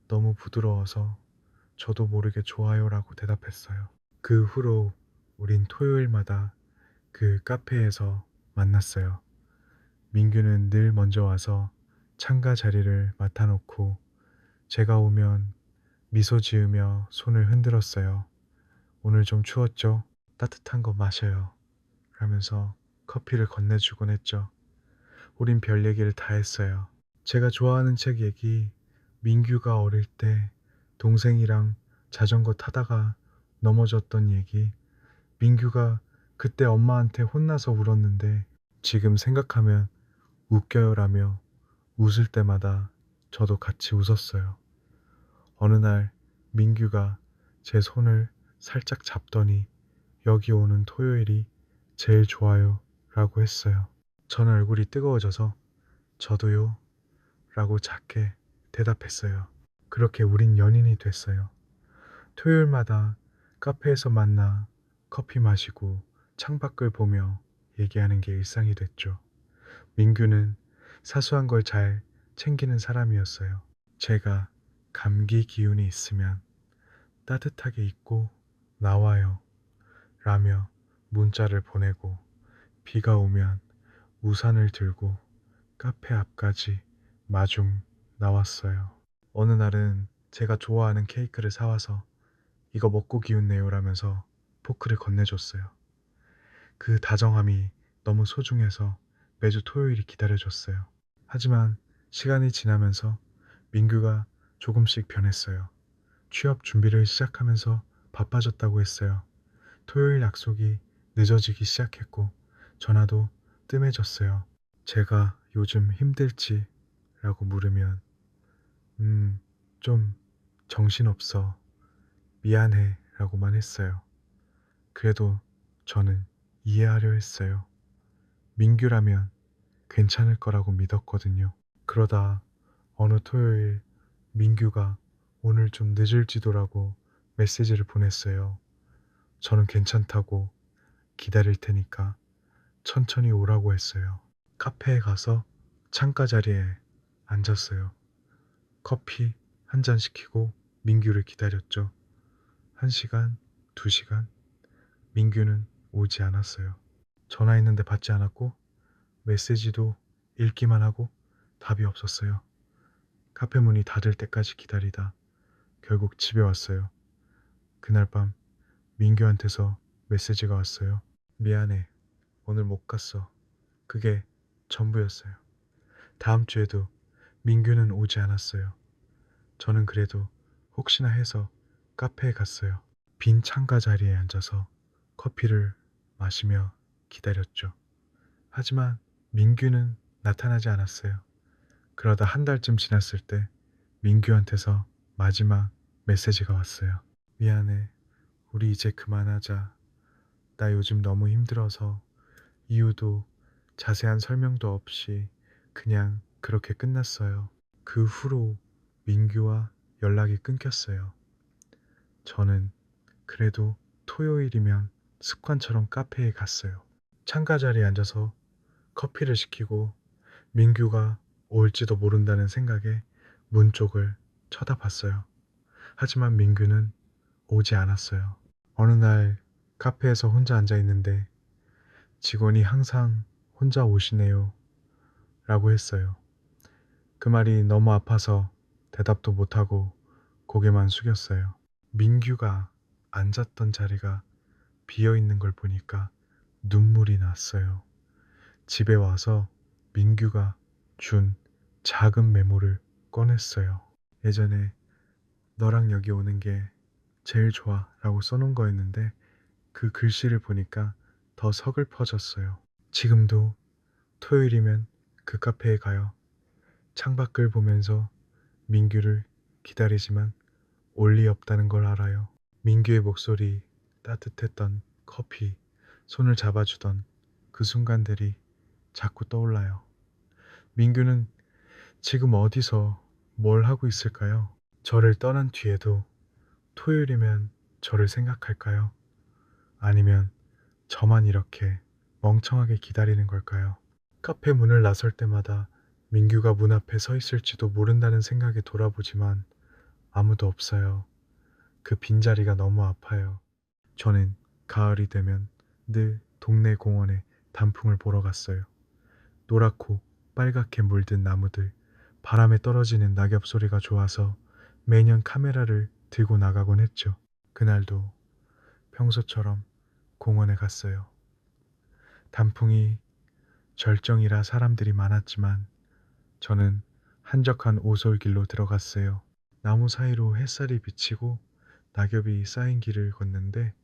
너무 부드러워서 저도 모르게 좋아요라고 대답했어요. 그 후로 우린 토요일마다 그 카페에서 만났어요. 민규는 늘 먼저 와서 창가 자리를 맡아놓고 제가 오면 미소 지으며 손을 흔들었어요. 오늘 좀 추웠죠? 따뜻한 거 마셔요. 라면서 커피를 건네주곤 했죠. 우린 별 얘기를 다 했어요. 제가 좋아하는 책 얘기, 민규가 어릴 때 동생이랑 자전거 타다가 넘어졌던 얘기, 민규가 그때 엄마한테 혼나서 울었는데 지금 생각하면 웃겨요라며 웃을 때마다 저도 같이 웃었어요. 어느 날 민규가 제 손을 살짝 잡더니 여기 오는 토요일이 제일 좋아요 라고 했어요. 저는 얼굴이 뜨거워져서 저도요 라고 작게 대답했어요. 그렇게 우린 연인이 됐어요. 토요일마다 카페에서 만나 커피 마시고 창밖을 보며 얘기하는 게 일상이 됐죠. 민규는 사소한 걸 잘 챙기는 사람이었어요. 제가 감기 기운이 있으면 따뜻하게 입고 나와요 라며 문자를 보내고 비가 오면 우산을 들고 카페 앞까지 마중 나왔어요. 어느 날은 제가 좋아하는 케이크를 사와서 이거 먹고 기운내요 라면서 포크를 건네줬어요. 그 다정함이 너무 소중해서 매주 토요일이 기다려졌어요. 하지만 시간이 지나면서 민규가 조금씩 변했어요. 취업 준비를 시작하면서 바빠졌다고 했어요. 토요일 약속이 늦어지기 시작했고 전화도 뜸해졌어요. 제가 요즘 힘들지? 라고 물으면 좀 정신없어. 미안해 라고만 했어요. 그래도 저는 이해하려 했어요. 민규라면 괜찮을 거라고 믿었거든요. 그러다 어느 토요일 민규가 오늘 좀 늦을지도라고 메시지를 보냈어요. 저는 괜찮다고 기다릴 테니까 천천히 오라고 했어요. 카페에 가서 창가 자리에 앉았어요. 커피 한 잔 시키고 민규를 기다렸죠. 1시간, 2시간, 민규는 오지 않았어요. 전화했는데 받지 않았고 메시지도 읽기만 하고 답이 없었어요. 카페 문이 닫을 때까지 기다리다 결국 집에 왔어요. 그날 밤 민규한테서 메시지가 왔어요. 미안해. 오늘 못 갔어. 그게 전부였어요. 다음 주에도 민규는 오지 않았어요. 저는 그래도 혹시나 해서 카페에 갔어요. 빈 창가 자리에 앉아서 커피를 마시며 기다렸죠. 하지만 민규는 나타나지 않았어요. 그러다 한 달쯤 지났을 때 민규한테서 마지막 메시지가 왔어요. 미안해. 우리 이제 그만하자. 나 요즘 너무 힘들어서 이유도 자세한 설명도 없이 그냥 그렇게 끝났어요. 그 후로 민규와 연락이 끊겼어요. 저는 그래도 토요일이면 습관처럼 카페에 갔어요. 창가 자리에 앉아서 커피를 시키고 민규가 올지도 모른다는 생각에 문 쪽을 쳐다봤어요. 하지만 민규는 오지 않았어요. 어느 날 카페에서 혼자 앉아 있는데 직원이 항상 혼자 오시네요. 라고 했어요. 그 말이 너무 아파서 대답도 못하고 고개만 숙였어요. 민규가 앉았던 자리가 비어 있는 걸 보니까 눈물이 났어요. 집에 와서 민규가 준 작은 메모를 꺼냈어요. 예전에 너랑 여기 오는 게 제일 좋아 라고 써놓은 거였는데 그 글씨를 보니까 더 서글퍼졌어요. 지금도 토요일이면 그 카페에 가요. 창밖을 보면서 민규를 기다리지만 올 리 없다는 걸 알아요. 민규의 목소리, 따뜻했던 커피, 손을 잡아주던 그 순간들이 자꾸 떠올라요. 민규는 지금 어디서 뭘 하고 있을까요? 저를 떠난 뒤에도 토요일이면 저를 생각할까요? 아니면 저만 이렇게 멍청하게 기다리는 걸까요? 카페 문을 나설 때마다 민규가 문 앞에 서 있을지도 모른다는 생각에 돌아보지만 아무도 없어요. 그 빈자리가 너무 아파요. 저는 가을이 되면 늘 동네 공원에 단풍을 보러 갔어요. 노랗고 빨갛게 물든 나무들, 바람에 떨어지는 낙엽 소리가 좋아서 매년 카메라를 들고 나가곤 했죠. 그날도 평소처럼 공원에 갔어요. 단풍이 절정이라 사람들이 많았지만 저는 한적한 오솔길로 들어갔어요. 나무 사이로 햇살이 비치고 낙엽이 쌓인 길을 걷는데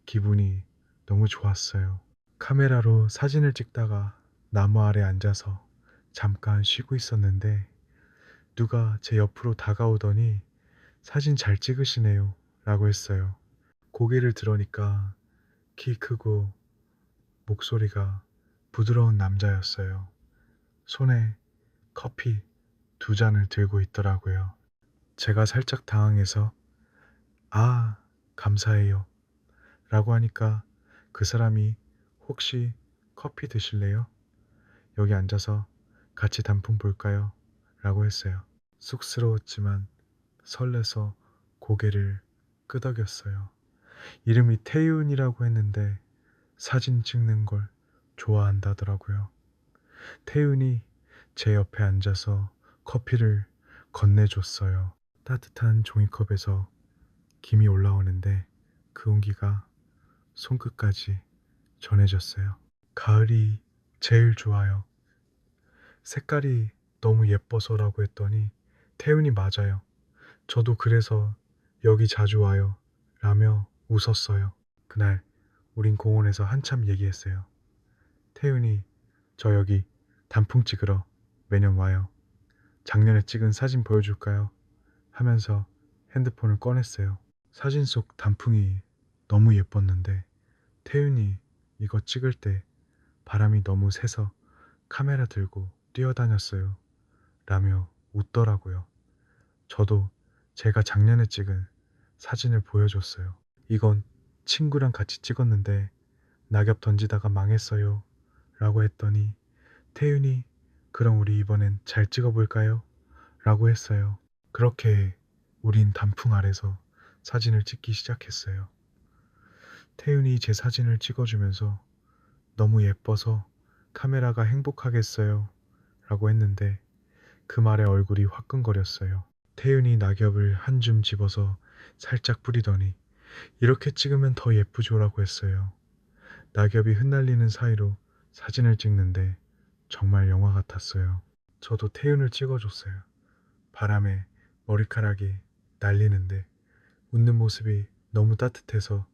기분이 너무 좋았어요. 카메라로 사진을 찍다가 나무 아래 앉아서 잠깐 쉬고 있었는데 누가 제 옆으로 다가오더니 사진 잘 찍으시네요 라고 했어요. 고개를 들으니까 키 크고 목소리가 부드러운 남자였어요. 손에 커피 2잔을 들고 있더라고요. 제가 살짝 당황해서 아, 감사해요 라고 하니까 그 사람이 혹시 커피 드실래요? 여기 앉아서 같이 단풍 볼까요? 라고 했어요. 쑥스러웠지만 설레서 고개를 끄덕였어요. 이름이 태윤이라고 했는데 사진 찍는 걸 좋아한다더라고요. 태윤이 제 옆에 앉아서 커피를 건네줬어요. 따뜻한 종이컵에서 김이 올라오는데 그 온기가 손끝까지 전해졌어요. 가을이 제일 좋아요. 색깔이 너무 예뻐서라고 했더니 태윤이 맞아요. 저도 그래서 여기 자주 와요. 라며 웃었어요. 그날 우린 공원에서 한참 얘기했어요. 태윤이 저 여기 단풍 찍으러 매년 와요. 작년에 찍은 사진 보여줄까요? 하면서 핸드폰을 꺼냈어요. 사진 속 단풍이 너무 예뻤는데 태윤이 이거 찍을 때 바람이 너무 세서 카메라 들고 뛰어다녔어요. 라며 웃더라고요. 저도 제가 작년에 찍은 사진을 보여줬어요. 이건 친구랑 같이 찍었는데 낙엽 던지다가 망했어요. 라고 했더니 태윤이 그럼 우리 이번엔 잘 찍어볼까요? 라고 했어요. 그렇게 우린 단풍 아래서 사진을 찍기 시작했어요. 태윤이 제 사진을 찍어주면서 너무 예뻐서 카메라가 행복하겠어요 라고 했는데 그 말에 얼굴이 화끈거렸어요. 태윤이 낙엽을 한 줌 집어서 살짝 뿌리더니 이렇게 찍으면 더 예쁘죠라고 했어요. 낙엽이 흩날리는 사이로 사진을 찍는데 정말 영화 같았어요. 저도 태윤을 찍어줬어요. 바람에 머리카락이 날리는데 웃는 모습이 너무 따뜻해서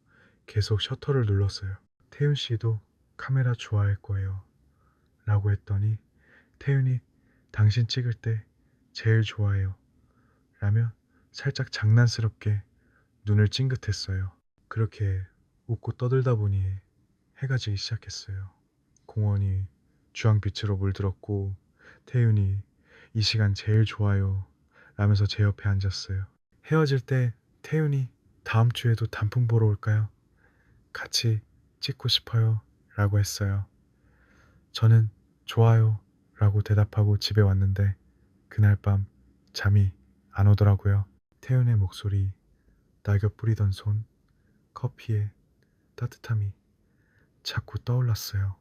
계속 셔터를 눌렀어요. 태윤 씨도 카메라 좋아할 거예요. 라고 했더니 태윤이 당신 찍을 때 제일 좋아해요. 라며 살짝 장난스럽게 눈을 찡긋했어요. 그렇게 웃고 떠들다 보니 해가 지기 시작했어요. 공원이 주황빛으로 물들었고 태윤이 이 시간 제일 좋아요 라면서 제 옆에 앉았어요. 헤어질 때 태윤이 다음 주에도 단풍 보러 올까요? 같이 찍고 싶어요 라고 했어요. 저는 좋아요 라고 대답하고 집에 왔는데 그날 밤 잠이 안 오더라고요. 태윤의 목소리, 낙엽 뿌리던 손, 커피의 따뜻함이 자꾸 떠올랐어요.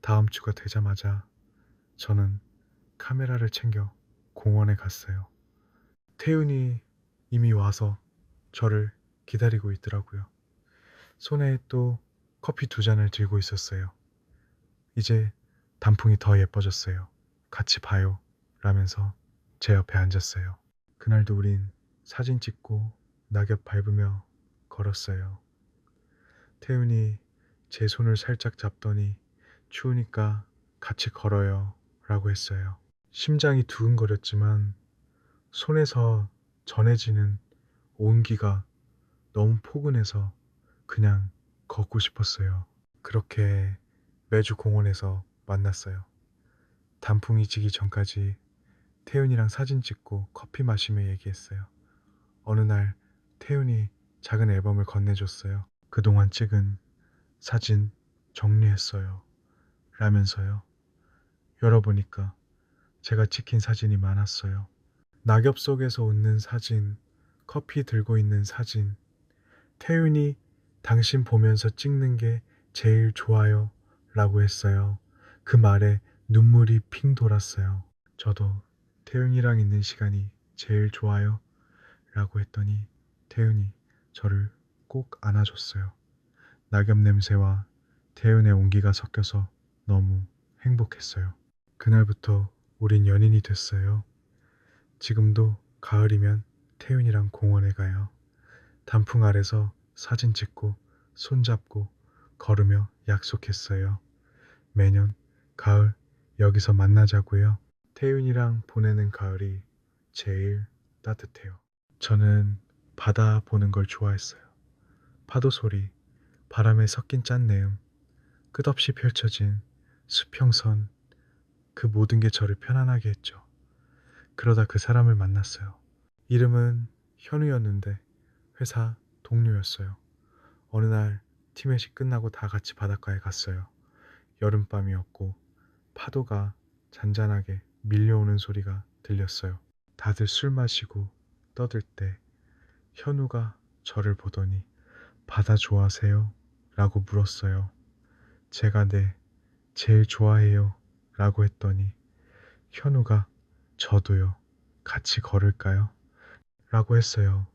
다음 주가 되자마자 저는 카메라를 챙겨 공원에 갔어요. 태윤이 이미 와서 저를 기다리고 있더라고요. 손에 또 커피 2잔을 들고 있었어요. 이제 단풍이 더 예뻐졌어요. 같이 봐요. 라면서 제 옆에 앉았어요. 그날도 우린 사진 찍고 낙엽 밟으며 걸었어요. 태윤이 제 손을 살짝 잡더니 추우니까 같이 걸어요. 라고 했어요. 심장이 두근거렸지만 손에서 전해지는 온기가 너무 포근해서 그냥 걷고 싶었어요. 그렇게 매주 공원에서 만났어요. 단풍이 지기 전까지 태윤이랑 사진 찍고 커피 마시며 얘기했어요. 어느 날 태윤이 작은 앨범을 건네줬어요. 그동안 찍은 사진 정리했어요. 라면서요. 열어보니까 제가 찍힌 사진이 많았어요. 낙엽 속에서 웃는 사진, 커피 들고 있는 사진, 태윤이 당신 보면서 찍는 게 제일 좋아요 라고 했어요. 그 말에 눈물이 핑 돌았어요. 저도 태윤이랑 있는 시간이 제일 좋아요 라고 했더니 태윤이 저를 꼭 안아줬어요. 낙엽 냄새와 태윤의 온기가 섞여서 너무 행복했어요. 그날부터 우린 연인이 됐어요. 지금도 가을이면 태윤이랑 공원에 가요. 단풍 아래서 사진 찍고 손잡고 걸으며 약속했어요. 매년 가을 여기서 만나자고요. 태윤이랑 보내는 가을이 제일 따뜻해요. 저는 바다 보는 걸 좋아했어요. 파도 소리, 바람에 섞인 짠내음, 끝없이 펼쳐진 수평선, 그 모든 게 저를 편안하게 했죠. 그러다 그 사람을 만났어요. 이름은 현우였는데 회사 동료였어요. 어느 날 팀회식 끝나고 다 같이 바닷가에 갔어요. 여름밤이었고 파도가 잔잔하게 밀려오는 소리가 들렸어요. 다들 술 마시고 떠들 때 현우가 저를 보더니 바다 좋아하세요? 라고 물었어요. 제가 네, 제일 좋아해요. 라고 했더니 현우가 저도요. 같이 걸을까요? 라고 했어요.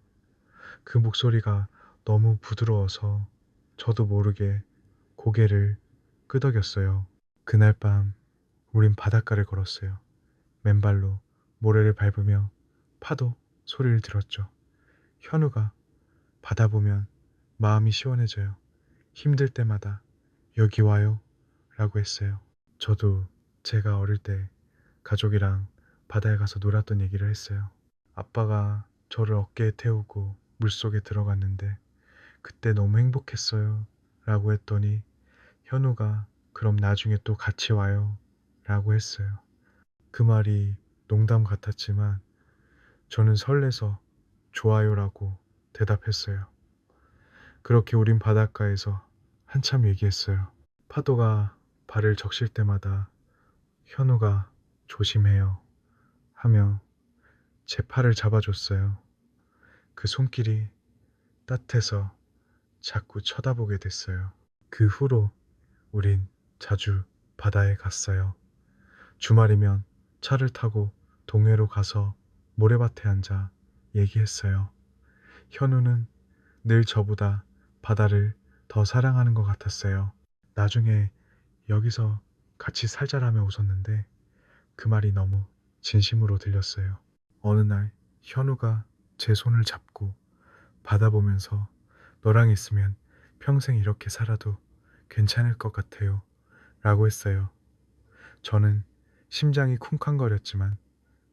그 목소리가 너무 부드러워서 저도 모르게 고개를 끄덕였어요. 그날 밤 우린 바닷가를 걸었어요. 맨발로 모래를 밟으며 파도 소리를 들었죠. 현우가 바다 보면 마음이 시원해져요. 힘들 때마다 여기 와요 라고 했어요. 저도 제가 어릴 때 가족이랑 바다에 가서 놀았던 얘기를 했어요. 아빠가 저를 어깨에 태우고 물속에 들어갔는데 그때 너무 행복했어요 라고 했더니 현우가 그럼 나중에 또 같이 와요 라고 했어요. 그 말이 농담 같았지만 저는 설레서 좋아요라고 대답했어요. 그렇게 우린 바닷가에서 한참 얘기했어요. 파도가 발을 적실 때마다 현우가 조심해요 하며 제 팔을 잡아줬어요. 그 손길이 따뜻해서 자꾸 쳐다보게 됐어요. 그 후로 우린 자주 바다에 갔어요. 주말이면 차를 타고 동해로 가서 모래밭에 앉아 얘기했어요. 현우는 늘 저보다 바다를 더 사랑하는 것 같았어요. 나중에 여기서 같이 살자라며 웃었는데 그 말이 너무 진심으로 들렸어요. 어느 날 현우가 제 손을 잡고 바다 보면서 너랑 있으면 평생 이렇게 살아도 괜찮을 것 같아요. 라고 했어요. 저는 심장이 쿵쾅거렸지만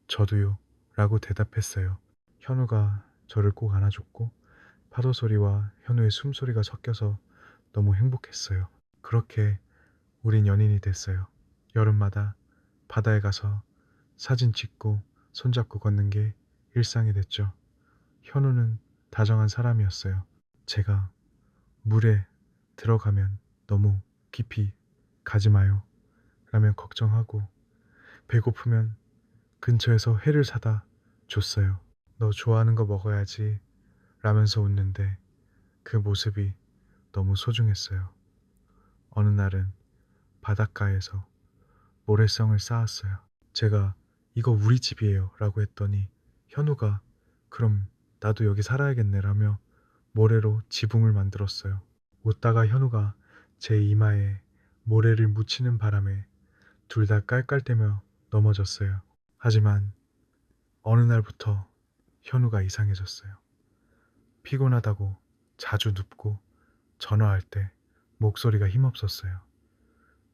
저도요. 라고 대답했어요. 현우가 저를 꼭 안아줬고 파도 소리와 현우의 숨소리가 섞여서 너무 행복했어요. 그렇게 우린 연인이 됐어요. 여름마다 바다에 가서 사진 찍고 손잡고 걷는 게 일상이 됐죠. 현우는 다정한 사람이었어요. 제가 물에 들어가면 너무 깊이 가지 마요. 라며 걱정하고 배고프면 근처에서 회를 사다 줬어요. 너 좋아하는 거 먹어야지 라면서 웃는데 그 모습이 너무 소중했어요. 어느 날은 바닷가에서 모래성을 쌓았어요. 제가 이거 우리 집이에요 라고 했더니 현우가 그럼 나도 여기 살아야겠네 라며 모래로 지붕을 만들었어요. 웃다가 현우가 제 이마에 모래를 묻히는 바람에 둘 다 깔깔대며 넘어졌어요. 하지만 어느 날부터 현우가 이상해졌어요. 피곤하다고 자주 눕고 전화할 때 목소리가 힘없었어요.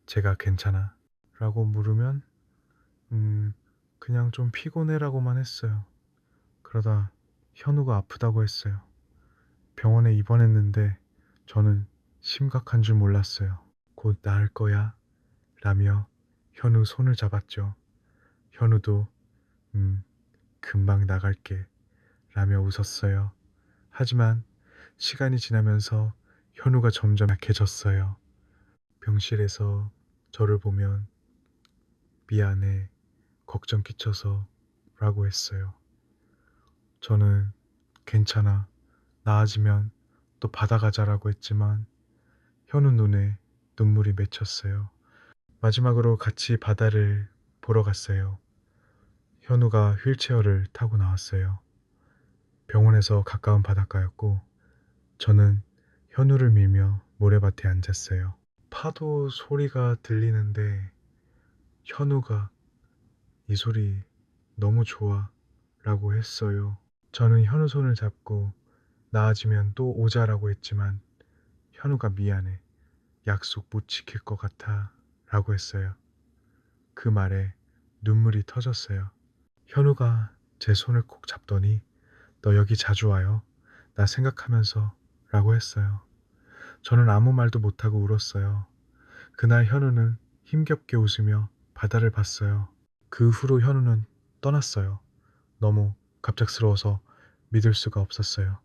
제가 괜찮아? 라고 물으면 그냥 좀 피곤해라고만 했어요. 그러다 현우가 아프다고 했어요. 병원에 입원했는데 저는 심각한 줄 몰랐어요. 곧 나을 거야 라며 현우 손을 잡았죠. 현우도 금방 나갈게 라며 웃었어요. 하지만 시간이 지나면서 현우가 점점 약해졌어요. 병실에서 저를 보면 미안해, 걱정 끼쳐서 라고 했어요. 저는 괜찮아, 나아지면 또 바다 가자라고 했지만 현우 눈에 눈물이 맺혔어요. 마지막으로 같이 바다를 보러 갔어요. 현우가 휠체어를 타고 나왔어요. 병원에서 가까운 바닷가였고 저는 현우를 밀며 모래밭에 앉았어요. 파도 소리가 들리는데 현우가 이 소리 너무 좋아 라고 했어요. 저는 현우 손을 잡고 나아지면 또 오자라고 했지만 현우가 미안해. 약속 못 지킬 것 같아 라고 했어요. 그 말에 눈물이 터졌어요. 현우가 제 손을 꼭 잡더니 너 여기 자주 와요. 나 생각하면서 라고 했어요. 저는 아무 말도 못하고 울었어요. 그날 현우는 힘겹게 웃으며 바다를 봤어요. 그 후로 현우는 떠났어요. 너무 갑작스러워서 믿을 수가 없었어요.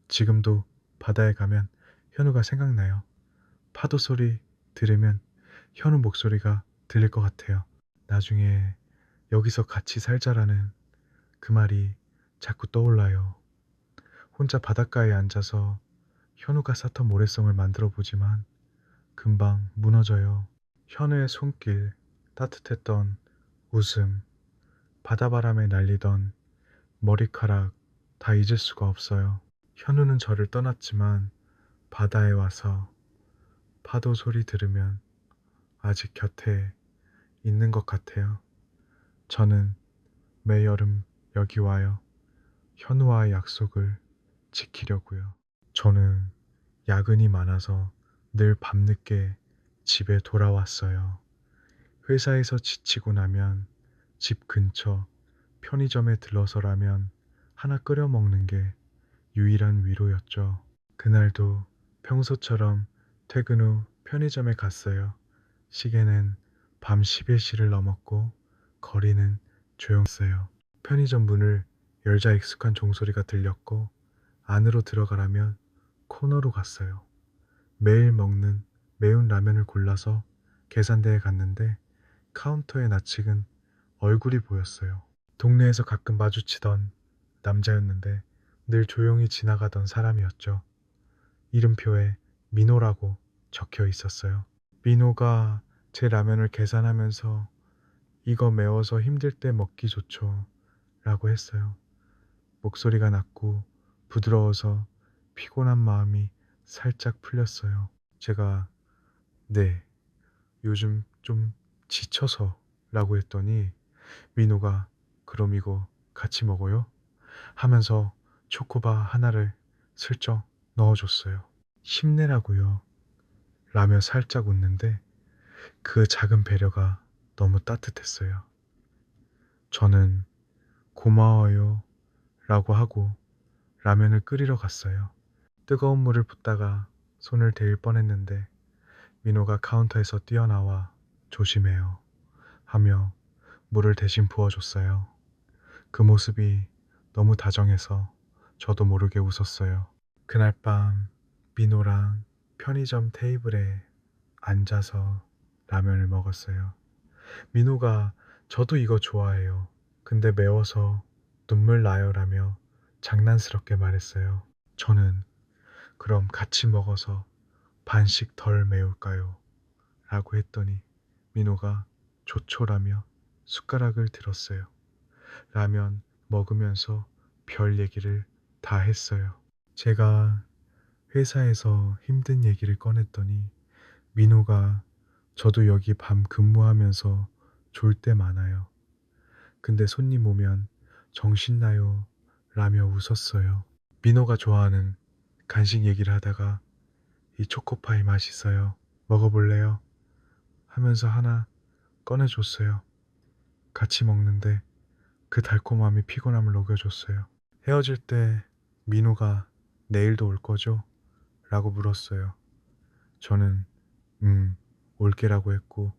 지금도 바다에 가면 현우가 생각나요. 파도 소리 들으면 현우 목소리가 들릴 것 같아요. 나중에 여기서 같이 살자라는 그 말이 자꾸 떠올라요. 혼자 바닷가에 앉아서 현우가 쌓던 모래성을 만들어 보지만 금방 무너져요. 현우의 손길, 따뜻했던 웃음, 바다바람에 날리던 머리카락 다 잊을 수가 없어요. 현우는 저를 떠났지만 바다에 와서 파도 소리 들으면 아직 곁에 있는 것 같아요. 저는 매 여름 여기 와요. 현우와의 약속을 지키려고요. 저는 야근이 많아서 늘 밤늦게 집에 돌아왔어요. 회사에서 지치고 나면 집 근처 편의점에 들러서라면 하나 끓여 먹는 게 유일한 위로였죠. 그날도 평소처럼 퇴근 후 편의점에 갔어요. 시계는 밤 11시를 넘었고 거리는 조용했어요. 편의점 문을 열자 익숙한 종소리가 들렸고 안으로 들어가라면 코너로 갔어요. 매일 먹는 매운 라면을 골라서 계산대에 갔는데 카운터에 낯익은 얼굴이 보였어요. 동네에서 가끔 마주치던 남자였는데 늘 조용히 지나가던 사람이었죠. 이름표에 민호라고 적혀 있었어요. 민호가 제 라면을 계산하면서 "이거 매워서 힘들 때 먹기 좋죠." 라고 했어요. 목소리가 낮고 부드러워서 피곤한 마음이 살짝 풀렸어요. 제가 "네, 요즘 좀 지쳐서." 라고 했더니 민호가 "그럼 이거 같이 먹어요?" 하면서 초코바 하나를 슬쩍 넣어줬어요. 힘내라고요. 라며 살짝 웃는데 그 작은 배려가 너무 따뜻했어요. 저는 고마워요 라고 하고 라면을 끓이러 갔어요. 뜨거운 물을 붓다가 손을 데일 뻔했는데 민호가 카운터에서 뛰어나와 조심해요 하며 물을 대신 부어줬어요. 그 모습이 너무 다정해서 저도 모르게 웃었어요. 그날 밤 민호랑 편의점 테이블에 앉아서 라면을 먹었어요. 민호가 "저도 이거 좋아해요. 근데 매워서 눈물 나요라며 장난스럽게 말했어요. 저는 "그럼 같이 먹어서 반씩 덜 매울까요?" 라고 했더니 민호가 좋죠라며 숟가락을 들었어요. 라면 먹으면서 별 얘기를 다 했어요. 제가 회사에서 힘든 얘기를 꺼냈더니 민호가 "저도 여기 밤 근무하면서 졸 때 많아요. 근데 손님 오면 정신나요." 라며 웃었어요. 민호가 좋아하는 간식 얘기를 하다가 "이 초코파이 맛있어요. 먹어볼래요?" 하면서 하나 꺼내줬어요. 같이 먹는데 그 달콤함이 피곤함을 녹여줬어요. 헤어질 때 민호가 "내일도 올 거죠?" 라고 물었어요. 저는 올게라고 했고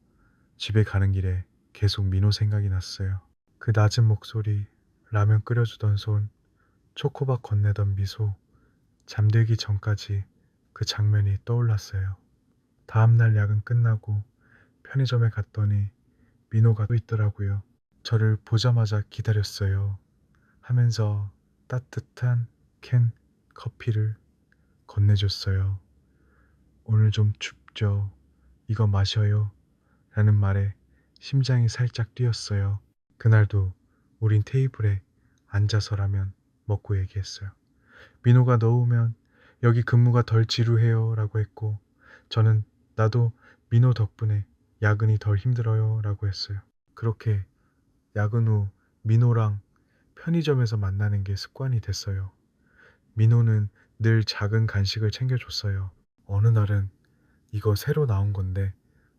집에 가는 길에 계속 민호 생각이 났어요. 그 낮은 목소리, 라면 끓여주던 손, 초코바 건네던 미소, 잠들기 전까지 그 장면이 떠올랐어요. 다음날 야근 끝나고 편의점에 갔더니 민호가 또 있더라고요. 저를 보자마자 기다렸어요 하면서 따뜻한 캔 커피를 건네줬어요. "오늘 좀 춥죠? 이거 마셔요." 라는 말에 심장이 살짝 뛰었어요. 그날도 우린 테이블에 앉아서 라면 먹고 얘기했어요. 민호가 "너 오면 여기 근무가 덜 지루해요." 라고 했고 저는 "나도 민호 덕분에 야근이 덜 힘들어요." 라고 했어요. 그렇게 야근 후 민호랑 편의점에서 만나는 게 습관이 됐어요. 민호는 늘 작은 간식을 챙겨줬어요. 어느 날은 "이거 새로 나온 건데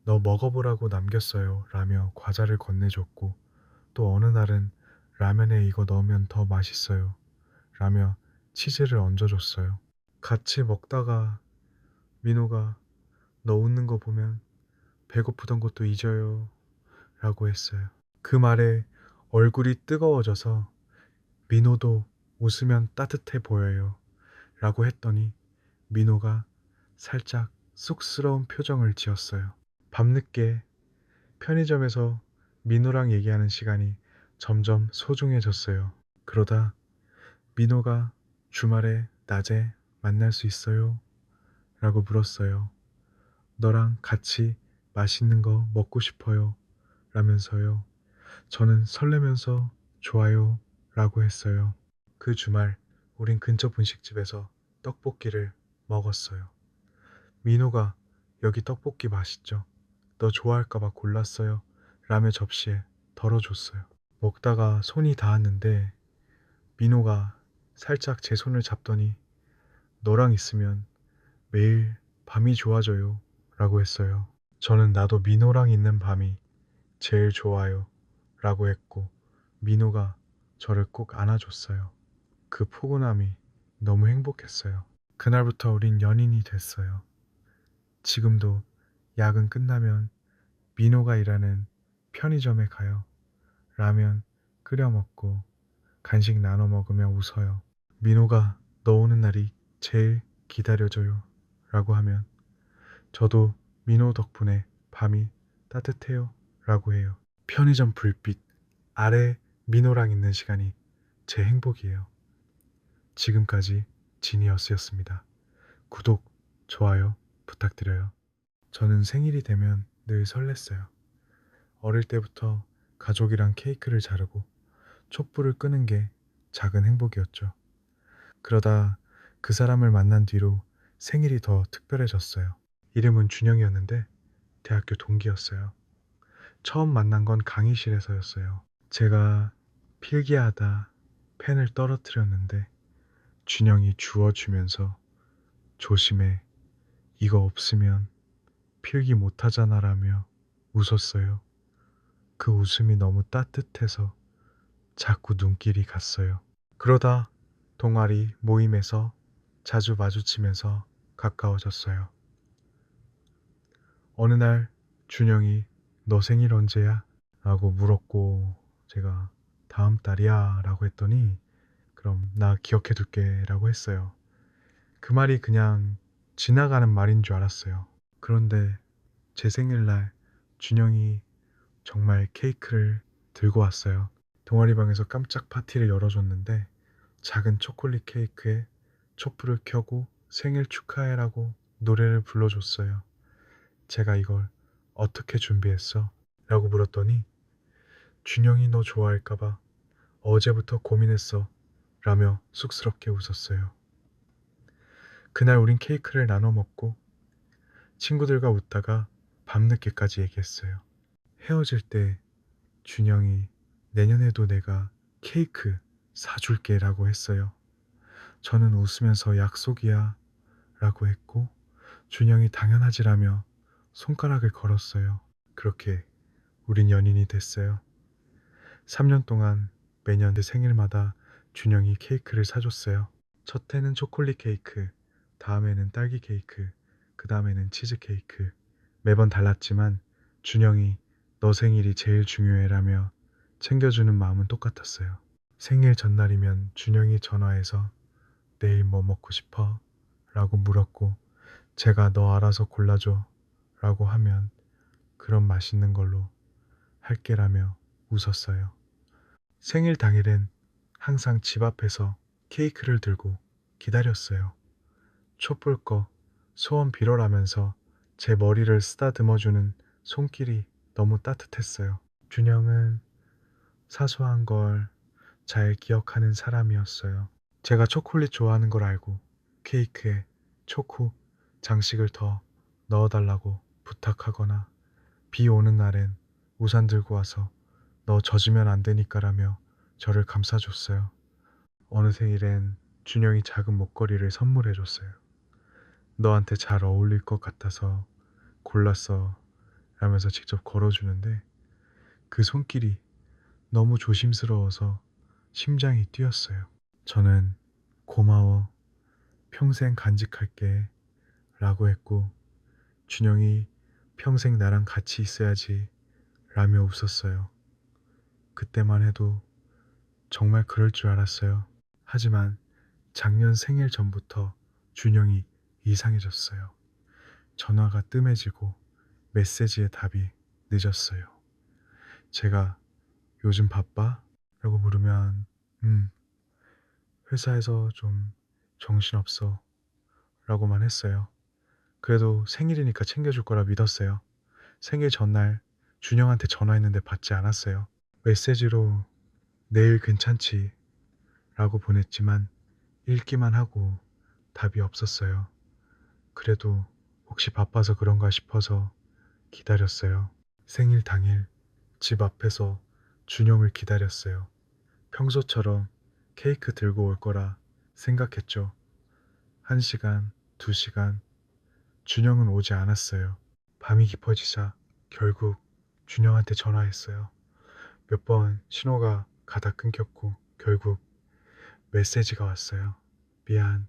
너 먹어보라고 남겼어요." 라며 과자를 건네줬고 또 어느 날은 "라면에 이거 넣으면 더 맛있어요." 라며 치즈를 얹어줬어요. 같이 먹다가 민호가 "너 웃는 거 보면 배고프던 것도 잊어요." 라고 했어요. 그 말에 얼굴이 뜨거워져서 "민호도 웃으면 따뜻해 보여요." 라고 했더니 민호가 살짝 쑥스러운 표정을 지었어요. 밤늦게 편의점에서 민호랑 얘기하는 시간이 점점 소중해졌어요. 그러다 민호가 "주말에 낮에 만날 수 있어요?" 라고 물었어요. "너랑 같이 맛있는 거 먹고 싶어요." 라면서요. 저는 설레면서 "좋아요." 라고 했어요. 그 주말 우린 근처 분식집에서 떡볶이를 먹었어요. 민호가 "여기 떡볶이 맛있죠? 너 좋아할까 봐 골랐어요." 라며 접시에 덜어줬어요. 먹다가 손이 닿았는데 민호가 살짝 제 손을 잡더니 "너랑 있으면 매일 밤이 좋아져요." 라고 했어요. 저는 "나도 민호랑 있는 밤이 제일 좋아요." 라고 했고 민호가 저를 꼭 안아줬어요. 그 포근함이 너무 행복했어요. 그날부터 우린 연인이 됐어요. 지금도 야근 끝나면 민호가 일하는 편의점에 가요. 라면 끓여 먹고 간식 나눠 먹으며 웃어요. 민호가 "너 오는 날이 제일 기다려져요." 라고 하면 저도 "민호 덕분에 밤이 따뜻해요." 라고 해요. 편의점 불빛 아래 민호랑 있는 시간이 제 행복이에요. 지금까지 지니어스였습니다. 구독, 좋아요 부탁드려요. 저는 생일이 되면 늘 설렜어요. 어릴 때부터 가족이랑 케이크를 자르고 촛불을 끄는 게 작은 행복이었죠. 그러다 그 사람을 만난 뒤로 생일이 더 특별해졌어요. 이름은 준영이었는데 대학교 동기였어요. 처음 만난 건 강의실에서였어요. 제가 필기하다 펜을 떨어뜨렸는데 준영이 주워주면서 조심해, 이거 없으면 필기 못하잖아라며 웃었어요. 그 웃음이 너무 따뜻해서 자꾸 눈길이 갔어요. 그러다 동아리 모임에서 자주 마주치면서 가까워졌어요. 어느 날 준영이 너 생일 언제야? 라고 물었고 제가 다음 달이야 라고 했더니 그럼 나 기억해 둘게 라고 했어요. 그 말이 그냥 지나가는 말인 줄 알았어요. 그런데 제 생일날 준영이 정말 케이크를 들고 왔어요. 동아리방에서 깜짝 파티를 열어줬는데 작은 초콜릿 케이크에 촛불을 켜고 생일 축하해라고 노래를 불러줬어요. 제가 이걸 어떻게 준비했어? 라고 물었더니 준영이 너 좋아할까봐 어제부터 고민했어 라며 쑥스럽게 웃었어요. 그날 우린 케이크를 나눠 먹고 친구들과 웃다가 밤늦게까지 얘기했어요. 헤어질 때 준영이 내년에도 내가 케이크 사줄게 라고 했어요. 저는 웃으면서 약속이야 라고 했고 준영이 당연하지라며 손가락을 걸었어요. 그렇게 우린 연인이 됐어요. 3년 동안 매년 내 생일마다 준영이 케이크를 사줬어요. 첫 해는 초콜릿 케이크, 다음에는 딸기 케이크, 그 다음에는 치즈 케이크. 매번 달랐지만 준영이 너 생일이 제일 중요해라며 챙겨주는 마음은 똑같았어요. 생일 전날이면 준영이 전화해서 내일 뭐 먹고 싶어? 라고 물었고 제가 너 알아서 골라줘 라고 하면 그럼 맛있는 걸로 할게라며 웃었어요. 생일 당일엔 항상 집 앞에서 케이크를 들고 기다렸어요. 촛불 꺼 소원 빌어라면서 제 머리를 쓰다듬어주는 손길이 너무 따뜻했어요. 준영은 사소한 걸 잘 기억하는 사람이었어요. 제가 초콜릿 좋아하는 걸 알고 케이크에 초코 장식을 더 넣어달라고 부탁하거나 비 오는 날엔 우산 들고 와서 너 젖으면 안 되니까라며 저를 감싸줬어요. 어느 생일엔 준영이 작은 목걸이를 선물해줬어요. 너한테 잘 어울릴 것 같아서 골랐어 라면서 직접 걸어주는데 그 손길이 너무 조심스러워서 심장이 뛰었어요. 저는 고마워, 평생 간직할게 라고 했고 준영이 평생 나랑 같이 있어야지 라며 웃었어요. 그때만 해도 정말 그럴 줄 알았어요. 하지만 작년 생일 전부터 준영이 이상해졌어요. 전화가 뜸해지고 메시지의 답이 늦었어요. 제가 요즘 바빠? 라고 물으면 회사에서 좀 정신없어 라고만 했어요. 그래도 생일이니까 챙겨줄 거라 믿었어요. 생일 전날 준영한테 전화했는데 받지 않았어요. 메시지로 내일 괜찮지 라고 보냈지만 읽기만 하고 답이 없었어요. 그래도 혹시 바빠서 그런가 싶어서 기다렸어요. 생일 당일 집 앞에서 준영을 기다렸어요. 평소처럼 케이크 들고 올 거라 생각했죠. 1시간, 2시간, 준영은 오지 않았어요. 밤이 깊어지자 결국 준영한테 전화했어요. 몇 번 신호가 가다 끊겼고 결국 메시지가 왔어요. 미안,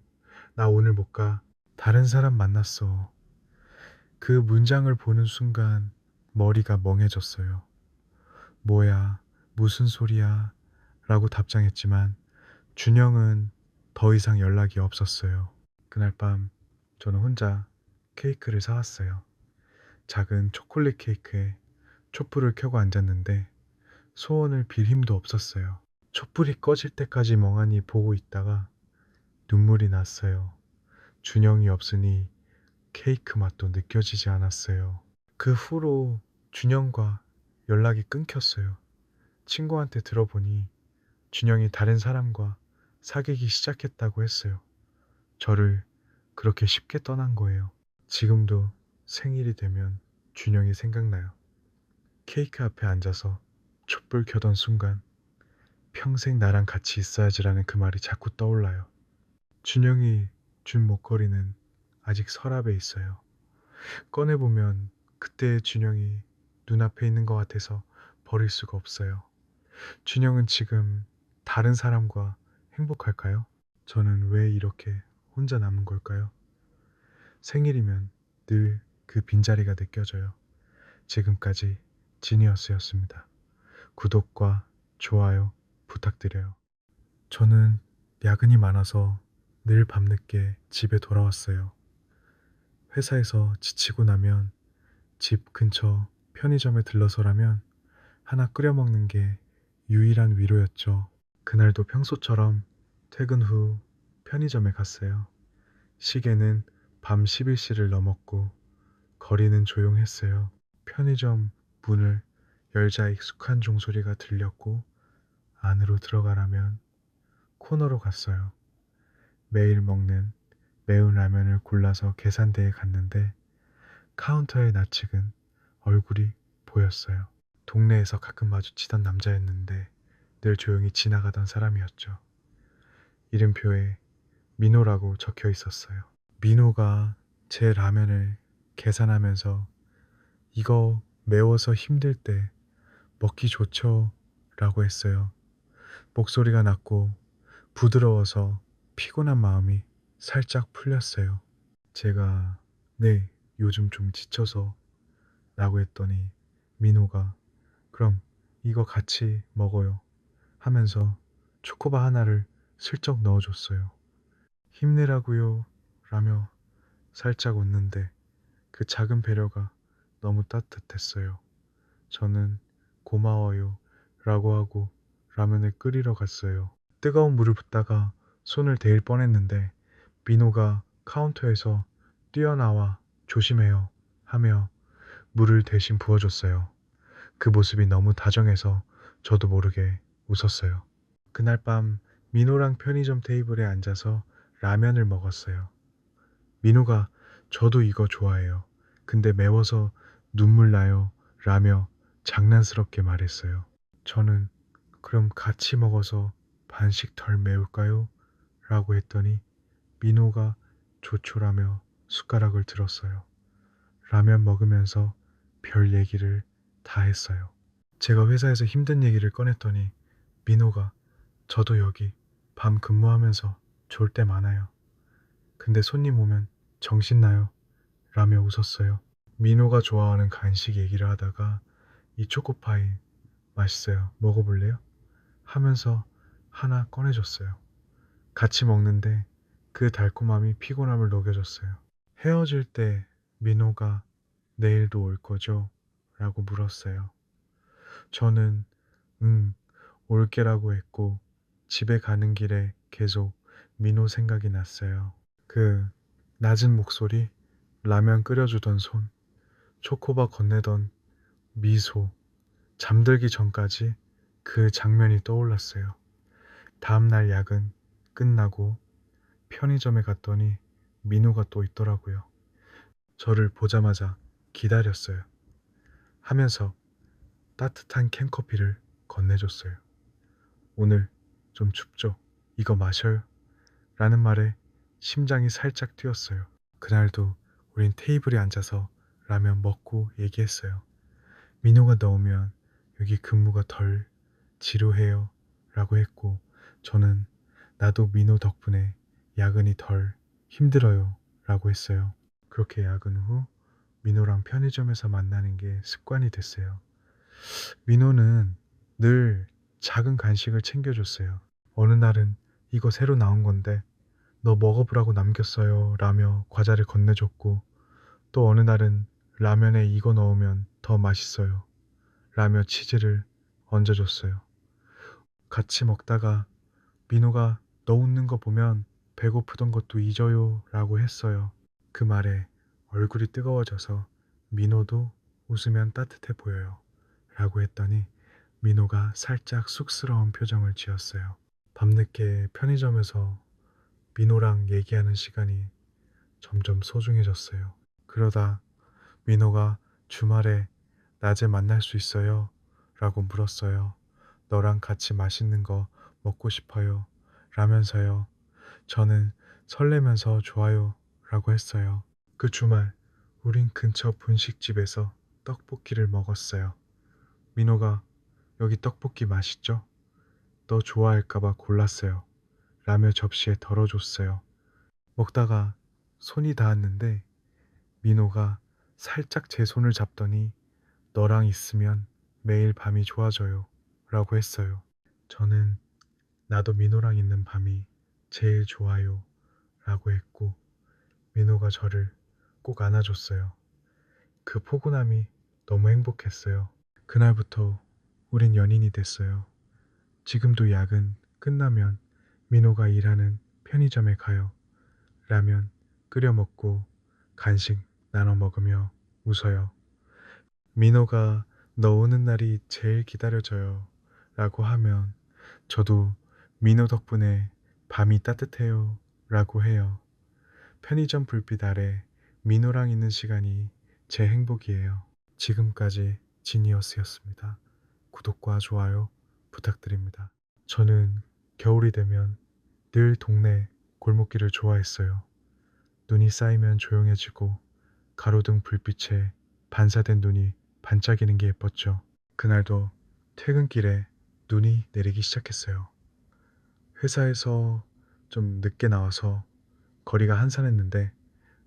나 오늘 못 가. 다른 사람 만났어. 그 문장을 보는 순간 머리가 멍해졌어요. 뭐야, 무슨 소리야? 라고 답장했지만 준영은 더 이상 연락이 없었어요. 그날 밤 저는 혼자 케이크를 사왔어요. 작은 초콜릿 케이크에 촛불을 켜고 앉았는데 소원을 빌 힘도 없었어요. 촛불이 꺼질 때까지 멍하니 보고 있다가 눈물이 났어요. 준영이 없으니 케이크 맛도 느껴지지 않았어요. 그 후로 준영과 연락이 끊겼어요. 친구한테 들어보니 준영이 다른 사람과 사귀기 시작했다고 했어요. 저를 그렇게 쉽게 떠난 거예요. 지금도 생일이 되면 준영이 생각나요. 케이크 앞에 앉아서 촛불 켜던 순간 평생 나랑 같이 있어야지라는 그 말이 자꾸 떠올라요. 준영이 준 목걸이는 아직 서랍에 있어요. 꺼내보면 그때의 준영이 눈앞에 있는 것 같아서 버릴 수가 없어요. 준영은 지금 다른 사람과 행복할까요? 저는 왜 이렇게 혼자 남은 걸까요? 생일이면 늘 그 빈자리가 느껴져요. 지금까지 지니어스였습니다. 구독과 좋아요 부탁드려요. 저는 야근이 많아서 늘 밤늦게 집에 돌아왔어요. 회사에서 지치고 나면 집 근처 편의점에 들러서라면 하나 끓여 먹는 게 유일한 위로였죠. 그날도 평소처럼 퇴근 후 편의점에 갔어요. 시계는 밤 11시를 넘었고 거리는 조용했어요. 편의점 문을 열자 익숙한 종소리가 들렸고 안으로 들어가라면 코너로 갔어요. 매일 먹는 매운 라면을 골라서 계산대에 갔는데 카운터의 낯익은 얼굴이 보였어요. 동네에서 가끔 마주치던 남자였는데 늘 조용히 지나가던 사람이었죠. 이름표에 민호라고 적혀 있었어요. 민호가 제 라면을 계산하면서 이거 매워서 힘들 때 먹기 좋죠 라고 했어요. 목소리가 낮고 부드러워서 피곤한 마음이 살짝 풀렸어요. 제가 네, 요즘 좀 지쳐서 라고 했더니 민호가 그럼 이거 같이 먹어요 하면서 초코바 하나를 슬쩍 넣어줬어요. 힘내라고요 라며 살짝 웃는데 그 작은 배려가 너무 따뜻했어요. 저는 고마워요 라고 하고 라면을 끓이러 갔어요. 뜨거운 물을 붓다가 손을 데일 뻔했는데 민호가 카운터에서 뛰어나와 조심해요 하며 물을 대신 부어줬어요. 그 모습이 너무 다정해서 저도 모르게 웃었어요. 그날 밤 민호랑 편의점 테이블에 앉아서 라면을 먹었어요. 민호가 저도 이거 좋아해요. 근데 매워서 눈물 나요 라며 장난스럽게 말했어요. 저는 그럼 같이 먹어서 반씩 덜 매울까요? 라고 했더니 민호가 조촐하며 숟가락을 들었어요. 라면 먹으면서 별 얘기를 다 했어요. 제가 회사에서 힘든 얘기를 꺼냈더니 민호가 저도 여기 밤 근무하면서 졸 때 많아요. 근데 손님 오면 정신나요. 라며 웃었어요. 민호가 좋아하는 간식 얘기를 하다가 이 초코파이 맛있어요. 먹어볼래요? 하면서 하나 꺼내줬어요. 같이 먹는데 그 달콤함이 피곤함을 녹여줬어요. 헤어질 때 민호가 내일도 올 거죠? 라고 물었어요. 저는 올게라고 했고 집에 가는 길에 계속 민호 생각이 났어요. 그 낮은 목소리, 라면 끓여주던 손, 초코바 건네던 미소, 잠들기 전까지 그 장면이 떠올랐어요. 다음날 야근 끝나고 편의점에 갔더니 민호가 또 있더라고요. 저를 보자마자 기다렸어요. 하면서 따뜻한 캔커피를 건네줬어요. 오늘 좀 춥죠? 이거 마셔요. 라는 말에 심장이 살짝 뛰었어요. 그날도 우린 테이블에 앉아서 라면 먹고 얘기했어요. 민호가 넣으면 여기 근무가 덜 지루해요 라고 했고 저는 나도 민호 덕분에 야근이 덜 힘들어요 라고 했어요. 그렇게 야근 후 민호랑 편의점에서 만나는 게 습관이 됐어요. 민호는 늘 작은 간식을 챙겨줬어요. 어느 날은 이거 새로 나온 건데 너 먹어보라고 남겼어요 라며 과자를 건네줬고 또 어느 날은 라면에 이거 넣으면 더 맛있어요 라며 치즈를 얹어줬어요. 같이 먹다가 민호가 너 웃는 거 보면 배고프던 것도 잊어요 라고 했어요. 그 말에 얼굴이 뜨거워져서 민호도 웃으면 따뜻해 보여요 라고 했더니 민호가 살짝 쑥스러운 표정을 지었어요. 밤늦게 편의점에서 민호랑 얘기하는 시간이 점점 소중해졌어요. 그러다 민호가 주말에 낮에 만날 수 있어요? 라고 물었어요. 너랑 같이 맛있는 거 먹고 싶어요. 라면서요. 저는 설레면서 좋아요. 라고 했어요. 그 주말 우린 근처 분식집에서 떡볶이를 먹었어요. 민호가 여기 떡볶이 맛있죠? 너 좋아할까봐 골랐어요. 라며 접시에 덜어줬어요. 먹다가 손이 닿았는데 민호가 살짝 제 손을 잡더니 너랑 있으면 매일 밤이 좋아져요. 라고 했어요. 저는 나도 민호랑 있는 밤이 제일 좋아요. 라고 했고 민호가 저를 꼭 안아줬어요. 그 포근함이 너무 행복했어요. 그날부터 우린 연인이 됐어요. 지금도 야근 끝나면 민호가 일하는 편의점에 가요. 라면 끓여 먹고 간식 나눠 먹으며 웃어요. 민호가 너 오는 날이 제일 기다려져요. 라고 하면 저도 민호 덕분에 밤이 따뜻해요. 라고 해요. 편의점 불빛 아래 민호랑 있는 시간이 제 행복이에요. 지금까지 지니어스였습니다. 구독과 좋아요 부탁드립니다. 저는 겨울이 되면 늘 동네 골목길을 좋아했어요. 눈이 쌓이면 조용해지고 가로등 불빛에 반사된 눈이 반짝이는 게 예뻤죠. 그날도 퇴근길에 눈이 내리기 시작했어요. 회사에서 좀 늦게 나와서 거리가 한산했는데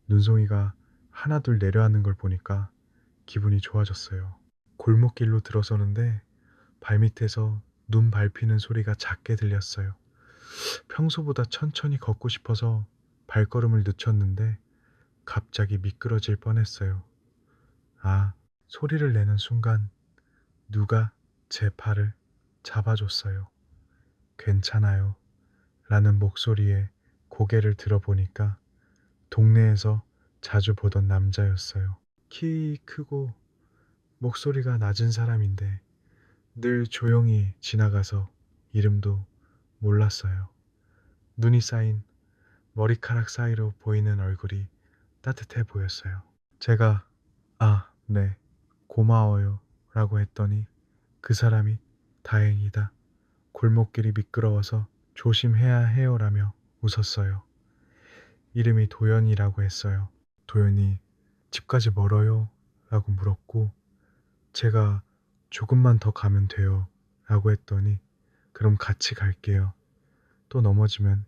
눈송이가 하나둘 내려앉는 걸 보니까 기분이 좋아졌어요. 골목길로 들어서는데 발밑에서 눈 밟히는 소리가 작게 들렸어요. 평소보다 천천히 걷고 싶어서 발걸음을 늦췄는데 갑자기 미끄러질 뻔했어요. 아, 소리를 내는 순간 누가 제 팔을 잡아줬어요. 괜찮아요. 라는 목소리에 고개를 들어보니까 동네에서 자주 보던 남자였어요. 키 크고 목소리가 낮은 사람인데 늘 조용히 지나가서 이름도 몰랐어요. 눈이 쌓인 머리카락 사이로 보이는 얼굴이 따뜻해 보였어요. 제가 네, 고마워요 라고 했더니 그 사람이 다행이다. 골목길이 미끄러워서 조심해야 해요라며 웃었어요. 이름이 도연이라고 했어요. 도연이 집까지 멀어요? 라고 물었고 제가 조금만 더 가면 돼요 라고 했더니 그럼 같이 갈게요. 또 넘어지면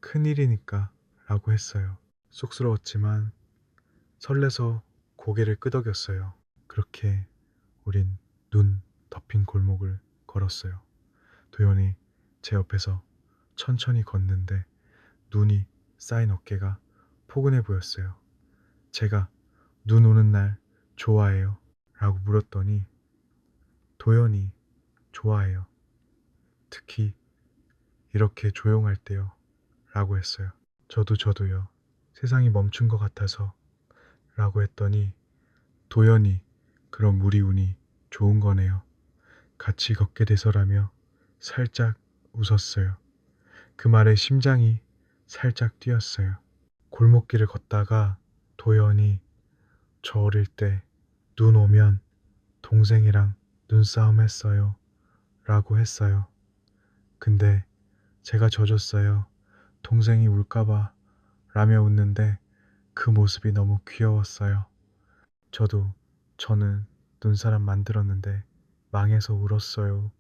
큰일이니까 라고 했어요. 쑥스러웠지만 설레서 고개를 끄덕였어요. 그렇게 우린 눈 덮인 골목을 걸었어요. 도연이 제 옆에서 천천히 걷는데 눈이 쌓인 어깨가 포근해 보였어요. 제가 눈 오는 날 좋아해요? 라고 물었더니 도연이 좋아해요. 특히 이렇게 조용할 때요. 라고 했어요. 저도요. 세상이 멈춘 것 같아서 라고 했더니 도연이 그럼 우리 운이 좋은 거네요. 같이 걷게 돼서라며 살짝 웃었어요. 그 말에 심장이 살짝 뛰었어요. 골목길을 걷다가 도연이 저 어릴 때 눈 오면 동생이랑 눈싸움 했어요. 라고 했어요. 근데 제가 져줬어요. 동생이 울까봐 라며 웃는데 그 모습이 너무 귀여웠어요. 저는 눈사람 만들었는데 망해서 울었어요.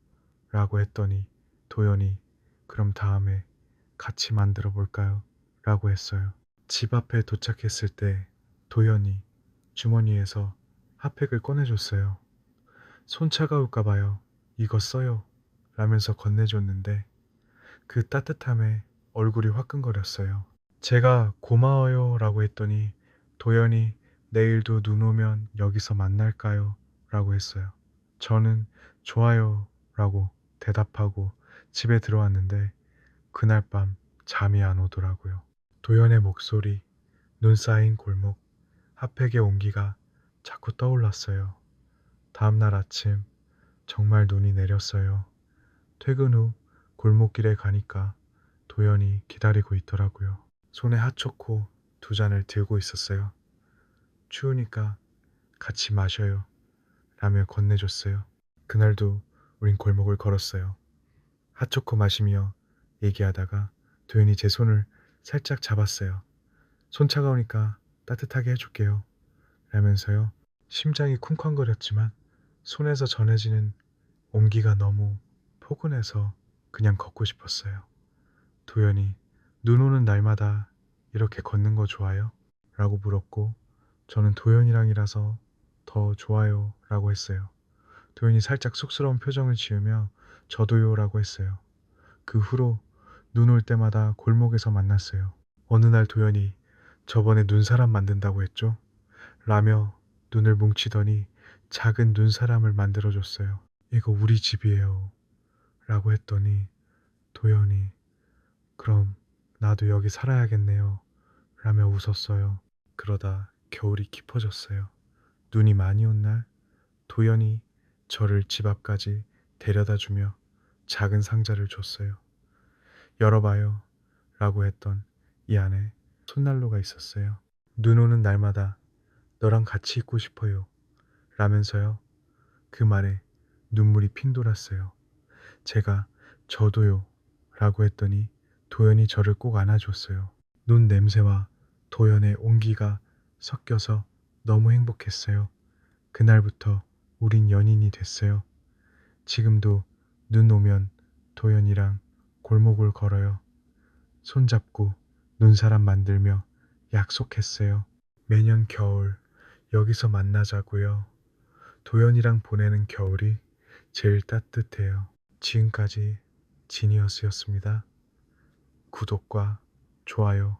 라고 했더니 도연이 그럼 다음에 같이 만들어 볼까요? 라고 했어요. 집 앞에 도착했을 때 도연이 주머니에서 핫팩을 꺼내줬어요. 손 차가울까 봐요. 이거 써요. 라면서 건네줬는데 그 따뜻함에 얼굴이 화끈거렸어요. 제가 고마워요 라고 했더니 도연이 내일도 눈 오면 여기서 만날까요? 라고 했어요. 저는 좋아요 라고 대답하고 집에 들어왔는데 그날 밤 잠이 안 오더라고요. 도연의 목소리, 눈 쌓인 골목, 핫팩의 온기가 자꾸 떠올랐어요. 다음날 아침 정말 눈이 내렸어요. 퇴근 후 골목길에 가니까 도연이 기다리고 있더라고요. 손에 핫초코 두 잔을 들고 있었어요. 추우니까 같이 마셔요. 라며 건네줬어요. 그날도 우린 골목을 걸었어요. 핫초코 마시며 얘기하다가 도연이 제 손을 살짝 잡았어요. 손 차가우니까 따뜻하게 해줄게요. 라면서요. 심장이 쿵쾅거렸지만 손에서 전해지는 온기가 너무 포근해서 그냥 걷고 싶었어요. 도연이 눈 오는 날마다 이렇게 걷는 거 좋아요? 라고 물었고 저는 도연이랑이라서 더 좋아요 라고 했어요. 도연이 살짝 쑥스러운 표정을 지으며 저도요 라고 했어요. 그 후로 눈 올 때마다 골목에서 만났어요. 어느 날 도연이 저번에 눈사람 만든다고 했죠? 라며 눈을 뭉치더니 작은 눈사람을 만들어줬어요. 이거 우리 집이에요. 라고 했더니 도연이 그럼 나도 여기 살아야겠네요. 라며 웃었어요. 그러다 겨울이 깊어졌어요. 눈이 많이 온 날 도연이 저를 집 앞까지 데려다 주며 작은 상자를 줬어요. 열어봐요. 라고 했던 이 안에 손난로가 있었어요. 눈 오는 날마다 너랑 같이 있고 싶어요. 라면서요. 그 말에 눈물이 핑 돌았어요. 제가 저도요. 라고 했더니 도연이 저를 꼭 안아줬어요. 눈 냄새와 도연의 온기가 섞여서 너무 행복했어요. 그날부터 우린 연인이 됐어요. 지금도 눈 오면 도연이랑 골목을 걸어요. 손잡고 눈사람 만들며 약속했어요. 매년 겨울 여기서 만나자고요. 도연이랑 보내는 겨울이 제일 따뜻해요. 지금까지 지니어스였습니다. 구독과 좋아요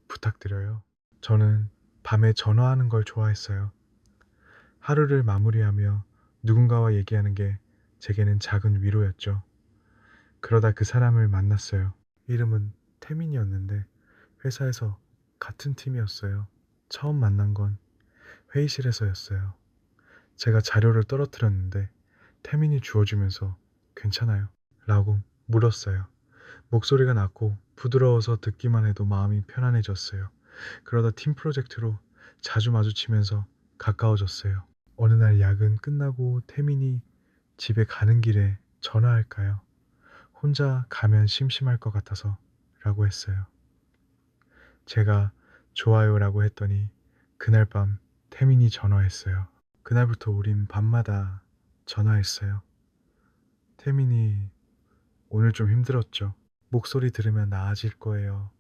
부탁드려요. 저는 밤에 전화하는 걸 좋아했어요. 하루를 마무리하며 누군가와 얘기하는 게 제게는 작은 위로였죠. 그러다 그 사람을 만났어요. 이름은 태민이었는데 회사에서 같은 팀이었어요. 처음 만난 건 회의실에서였어요. 제가 자료를 떨어뜨렸는데 태민이 주워주면서 괜찮아요? 라고 물었어요. 목소리가 낮고 부드러워서 듣기만 해도 마음이 편안해졌어요. 그러다 팀 프로젝트로 자주 마주치면서 가까워졌어요. 어느 날 야근 끝나고 태민이 집에 가는 길에 전화할까요? 혼자 가면 심심할 것 같아서 라고 했어요. 제가 좋아요라고 했더니 그날 밤 태민이 전화했어요. 그날부터 우린 밤마다 전화했어요. 태민이 오늘 좀 힘들었죠? 목소리 들으면 나아질 거예요.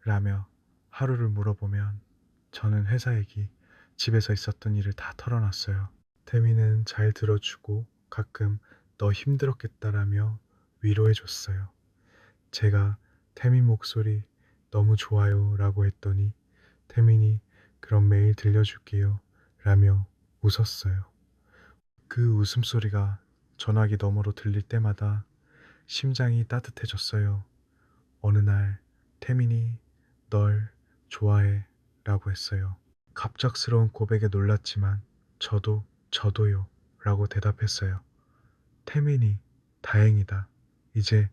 라며 하루를 물어보면 저는 회사 얘기, 집에서 있었던 일을 다 털어놨어요. 태민은 잘 들어주고 가끔 너 힘들었겠다라며 위로해줬어요. 제가 태민 목소리 너무 좋아요 라고 했더니 태민이 그럼 매일 들려줄게요 라며 웃었어요. 그 웃음소리가 전화기 너머로 들릴 때마다 심장이 따뜻해졌어요. 어느 날 태민이 널 좋아해 라고 했어요. 갑작스러운 고백에 놀랐지만 저도요 라고 대답했어요. 태민이 다행이다. 이제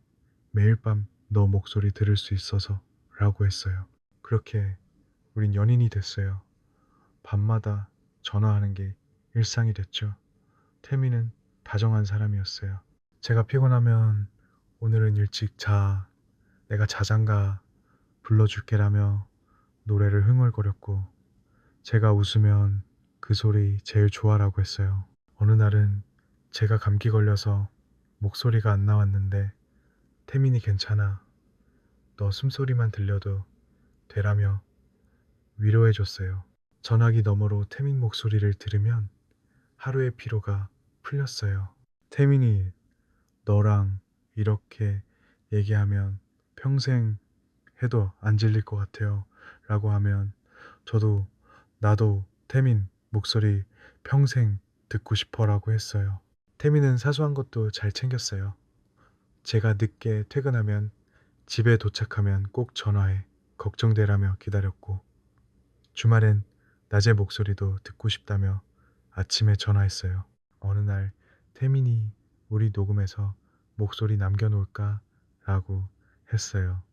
매일 밤 너 목소리 들을 수 있어서 라고 했어요. 그렇게 우린 연인이 됐어요. 밤마다 전화하는 게 일상이 됐죠. 태민은 다정한 사람이었어요. 제가 피곤하면 오늘은 일찍 자, 내가 자장가 불러줄게라며 노래를 흥얼거렸고 제가 웃으면 그 소리 제일 좋아라고 했어요. 어느 날은 제가 감기 걸려서 목소리가 안 나왔는데 태민이 괜찮아. 너 숨소리만 들려도 되라며 위로해줬어요. 전화기 너머로 태민 목소리를 들으면 하루의 피로가 풀렸어요. 태민이 너랑 이렇게 얘기하면 평생 해도 안 질릴 것 같아요. 라고 하면 저도 나도 태민 목소리 평생 듣고 싶어 라고 했어요. 태민은 사소한 것도 잘 챙겼어요. 제가 늦게 퇴근하면 집에 도착하면 꼭 전화해 걱정되라며 기다렸고, 주말엔 낮에 목소리도 듣고 싶다며 아침에 전화했어요. 어느 날 태민이 우리 녹음해서 목소리 남겨놓을까? 라고 했어요.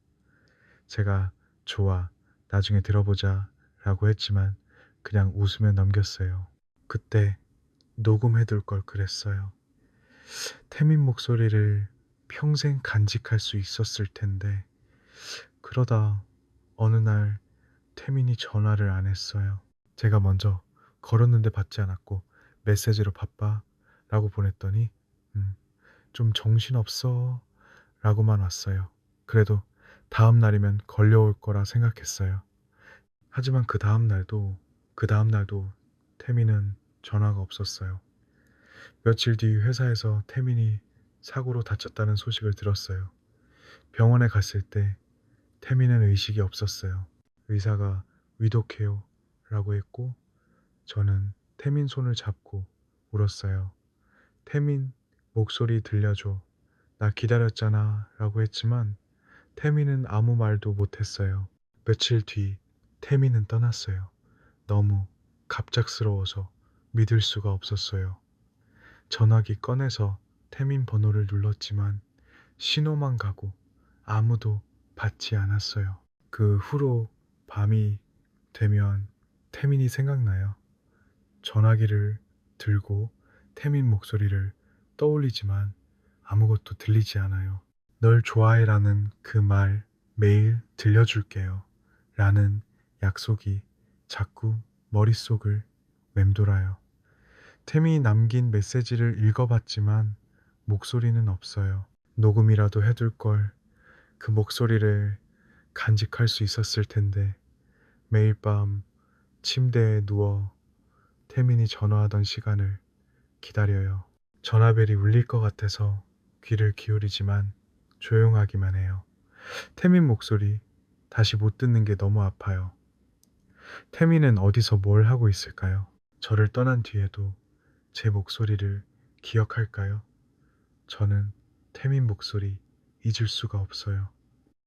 제가 좋아, 나중에 들어보자 라고 했지만 그냥 웃으며 넘겼어요. 그때 녹음해둘 걸 그랬어요. 태민 목소리를 평생 간직할 수 있었을 텐데, 그러다 어느 날 태민이 전화를 안 했어요. 제가 먼저 걸었는데 받지 않았고 메시지로 바빠 라고 보냈더니 음, 좀 정신없어 라고만 왔어요. 그래도 다음 날이면 걸려올 거라 생각했어요. 하지만 그 다음 날도 태민은 전화가 없었어요. 며칠 뒤 회사에서 태민이 사고로 다쳤다는 소식을 들었어요. 병원에 갔을 때 태민은 의식이 없었어요. 의사가 위독해요 라고 했고, 저는 태민 손을 잡고 울었어요. 태민, 목소리 들려줘. 나 기다렸잖아 라고 했지만 태민은 아무 말도 못했어요. 며칠 뒤 태민은 떠났어요. 너무 갑작스러워서 믿을 수가 없었어요. 전화기 꺼내서 태민 번호를 눌렀지만 신호만 가고 아무도 받지 않았어요. 그 후로 밤이 되면 태민이 생각나요. 전화기를 들고 태민 목소리를 떠올리지만 아무것도 들리지 않아요. 널 좋아해라는 그 말 매일 들려줄게요. 라는 약속이 자꾸 머릿속을 맴돌아요. 태민이 남긴 메시지를 읽어봤지만 목소리는 없어요. 녹음이라도 해둘 걸, 그 목소리를 간직할 수 있었을 텐데. 매일 밤 침대에 누워 태민이 전화하던 시간을 기다려요. 전화벨이 울릴 것 같아서 귀를 기울이지만 조용하기만 해요. 태민 목소리 다시 못 듣는 게 너무 아파요. 태민은 어디서 뭘 하고 있을까요? 저를 떠난 뒤에도 제 목소리를 기억할까요? 저는 태민 목소리 잊을 수가 없어요.